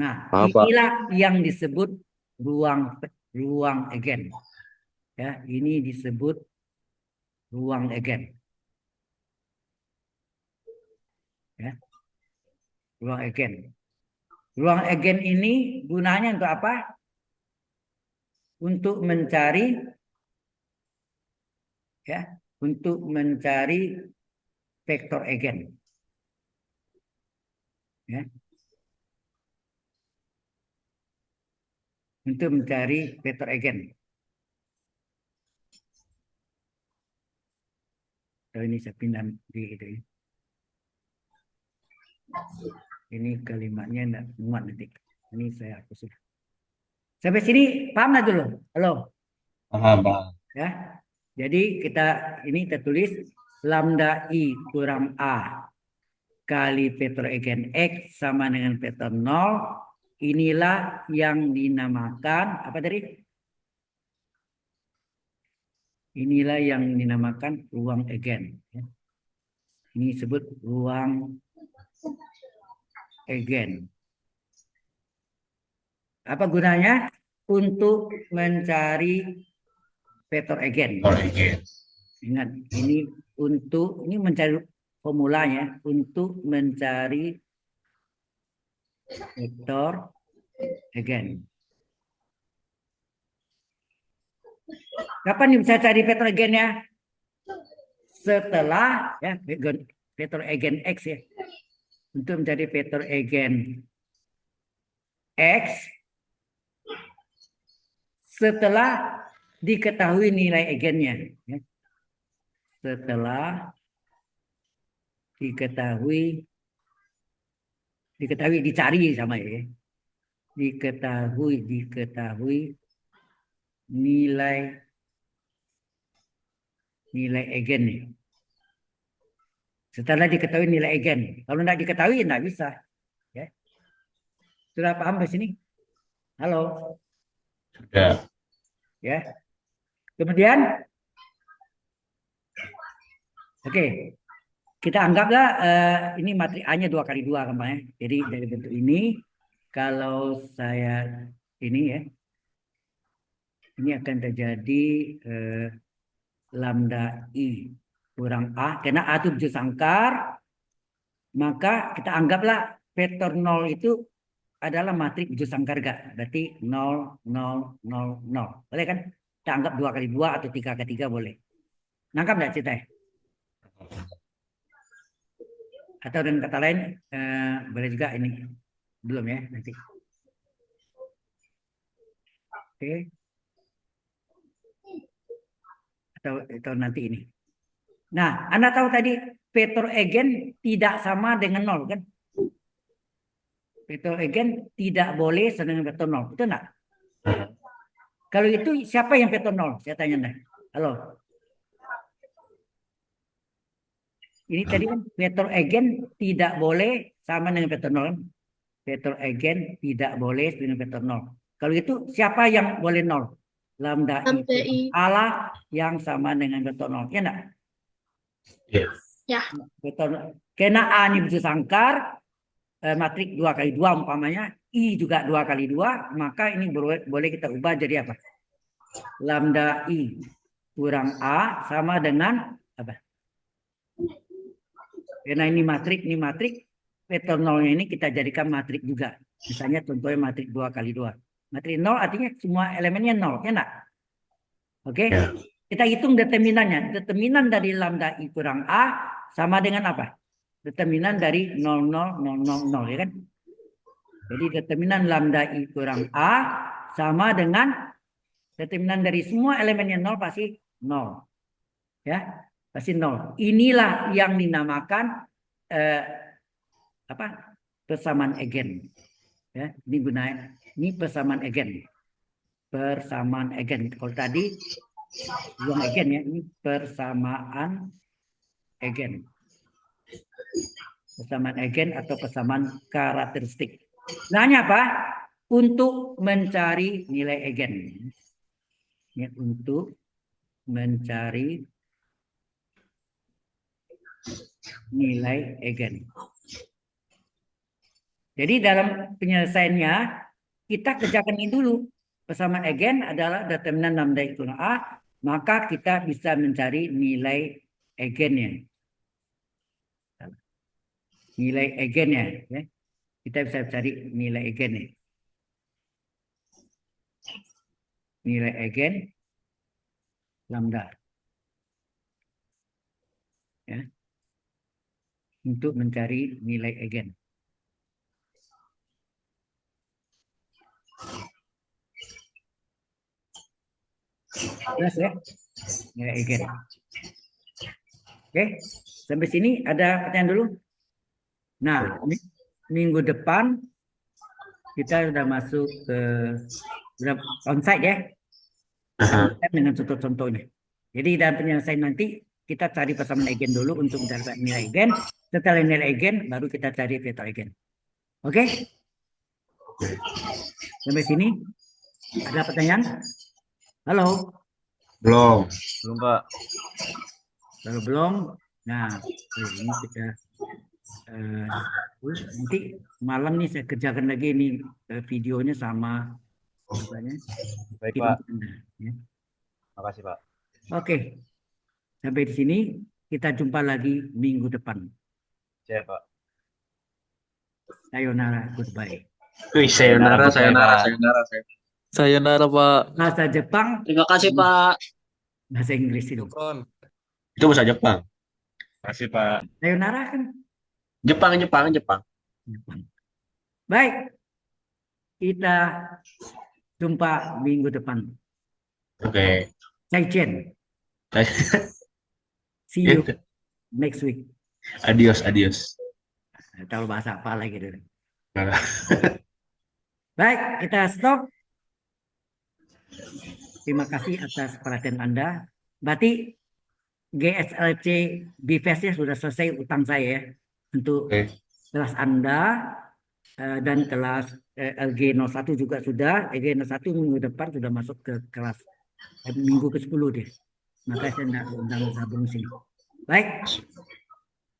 Nah, Paham, Pak. inilah yang disebut ruang eigen. Ya, ini disebut ruang eigen. Ya, ruang eigen. Ruang eigen ini gunanya untuk apa? Untuk mencari vektor eigen. Ya. Untuk mencari vektor eigen. So, ini saya pindah di itu. Ini kalimatnya enggak muat nanti. Ini saya hapus. Sampai sini paham nggak dulu? Halo? Paham, Pak. Ya. Jadi ini tertulis lambda I kurang A kali vektor eigen X sama dengan vektor 0. Inilah yang dinamakan apa tadi? Inilah yang dinamakan ruang eigen. Ini disebut ruang eigen. Apa gunanya? Untuk mencari vektor eigen. Ingat, ini mencari formulanya untuk mencari vektor eigen. Kapan bisa cari vektor eigennya? Setelah ya vektor eigen X ya. Untuk mencari vektor eigen X setelah diketahui nilai eigennya. Ya. Setelah diketahui dicari sama ya. Diketahui nilai eigennya. Setelah diketahui nilai eigen. Kalau tidak diketahui, tidak bisa. Ya. Sudah paham di sini? Halo? Sudah. Ya. Kemudian, oke. Kita anggaplah ini materi A-nya 2 kali 2 kemarin. Jadi dari bentuk ini, kalau saya ini ya, ini akan terjadi lambda I kurang A. Karena A itu bijus sangkar, maka kita anggaplah vektor 0 itu adalah matrik bijus sangkar enggak? Berarti 0, 0, 0, 0. Boleh kan? Kita anggap 2 kali 2 atau 3 kali 3 boleh. Nangkap enggak ceritanya? Atau dengan kata lain, boleh juga ini. Belum ya, nanti. Oke. Atau nanti ini. Nah, Anda tahu tadi vektor eigen tidak sama dengan nol kan? Vektor eigen tidak boleh sama dengan vektor nol, betul nggak? Kalau itu siapa yang vektor nol? Saya tanya Anda. Halo. Ini tadi kan vektor eigen tidak boleh sama dengan vektor nol. Kan? Vektor eigen tidak boleh dengan vektor nol. Kalau itu siapa yang boleh nol? Lambda I Lambda I. Allah yang sama dengan vektor nol. Ya enggak? Iya. Ya. Vektor nol. Karena A ini bisa sangkar, matrik 2 kali 2 umpamanya, I juga 2 kali 2, maka ini boleh kita ubah jadi apa? Lambda I kurang A sama dengan apa? Karena ini matrik, vektor nolnya ini kita jadikan matrik juga. Misalnya contohnya matrik 2 kali 2. Matrik 0 artinya semua elemennya 0, ya enggak? Oke? Ya. Kita hitung determinannya. Determinan dari lambda I kurang A sama dengan apa? Determinan dari 0, 0, 0, 0, 0, ya kan? Jadi determinan lambda I kurang A sama dengan determinan dari semua elemennya 0 pasti 0. Ya, pasti 0. Inilah yang dinamakan apa? Persamaan eigen. Ya, ini persamaan eigen. Persamaan eigen. Kalau tadi buang eigen ya, ini persamaan eigen. Persamaan eigen atau persamaan karakteristik. Nanya apa? Untuk mencari nilai eigen. Ya, untuk mencari nilai eigen. Jadi dalam penyelesaiannya kita kerjakan ini dulu. Persamaan eigen adalah determinan lambda I kurang A, maka kita bisa mencari nilai eigennya. Nilai eigennya, ya. Kita bisa cari nilai eigennya. Nilai eigen lambda. Ya. Untuk mencari nilai eigen. Jelas ya? Nilai eigen. Oke, sampai sini ada pertanyaan dulu. Nah, minggu depan kita sudah masuk ke onsite ya. Dengan contoh-contohnya. Jadi dalam penyelesaian nanti kita cari persamaan eigen dulu untuk mencari nilai eigen. Setelah nilai eigen, baru kita cari vektor eigen. Oke? Sampai sini ada pertanyaan? Halo? Belum. Belum, Pak. Kalau belum, nah ini kita nanti malam nih saya kerjakan lagi ini videonya sama apanya, Baik, kirim Pak. ke Anda, ya. Makasih, Pak. Oke, sampai di sini kita jumpa lagi minggu depan. Siap, Pak. Sayonara, goodbye. Wih, sayonara, Goodbye, sayonara, Pak. sayonara, sayonara. Sayonara, Pak. Bahasa Jepang, Terima kasih, Pak. bahasa Inggris itu. Itu bahasa Jepang. Makasih, Pak. Sayonara kan Jepang, Jepang, Jepang. Jepang. Baik, kita jumpa minggu depan. Oke. Zaijian. See you next week. Adios, adios. Tahu bahasa apa lagi dulu. Nah. Baik, kita stop. Terima kasih atas perhatian Anda. Berarti GSLC BFS-nya sudah selesai utang saya ya. Untuk Oke. kelas Anda dan kelas LG01 juga sudah. LG01 minggu depan sudah masuk ke kelas minggu ke-10 deh. Maka saya tidak undang gabung sini. Baik.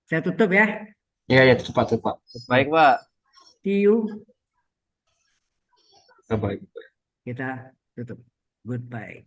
Saya tutup ya. Iya, ya, cepat, cepat. Baik, Pak. See you. Bye-bye. Kita tutup. Goodbye.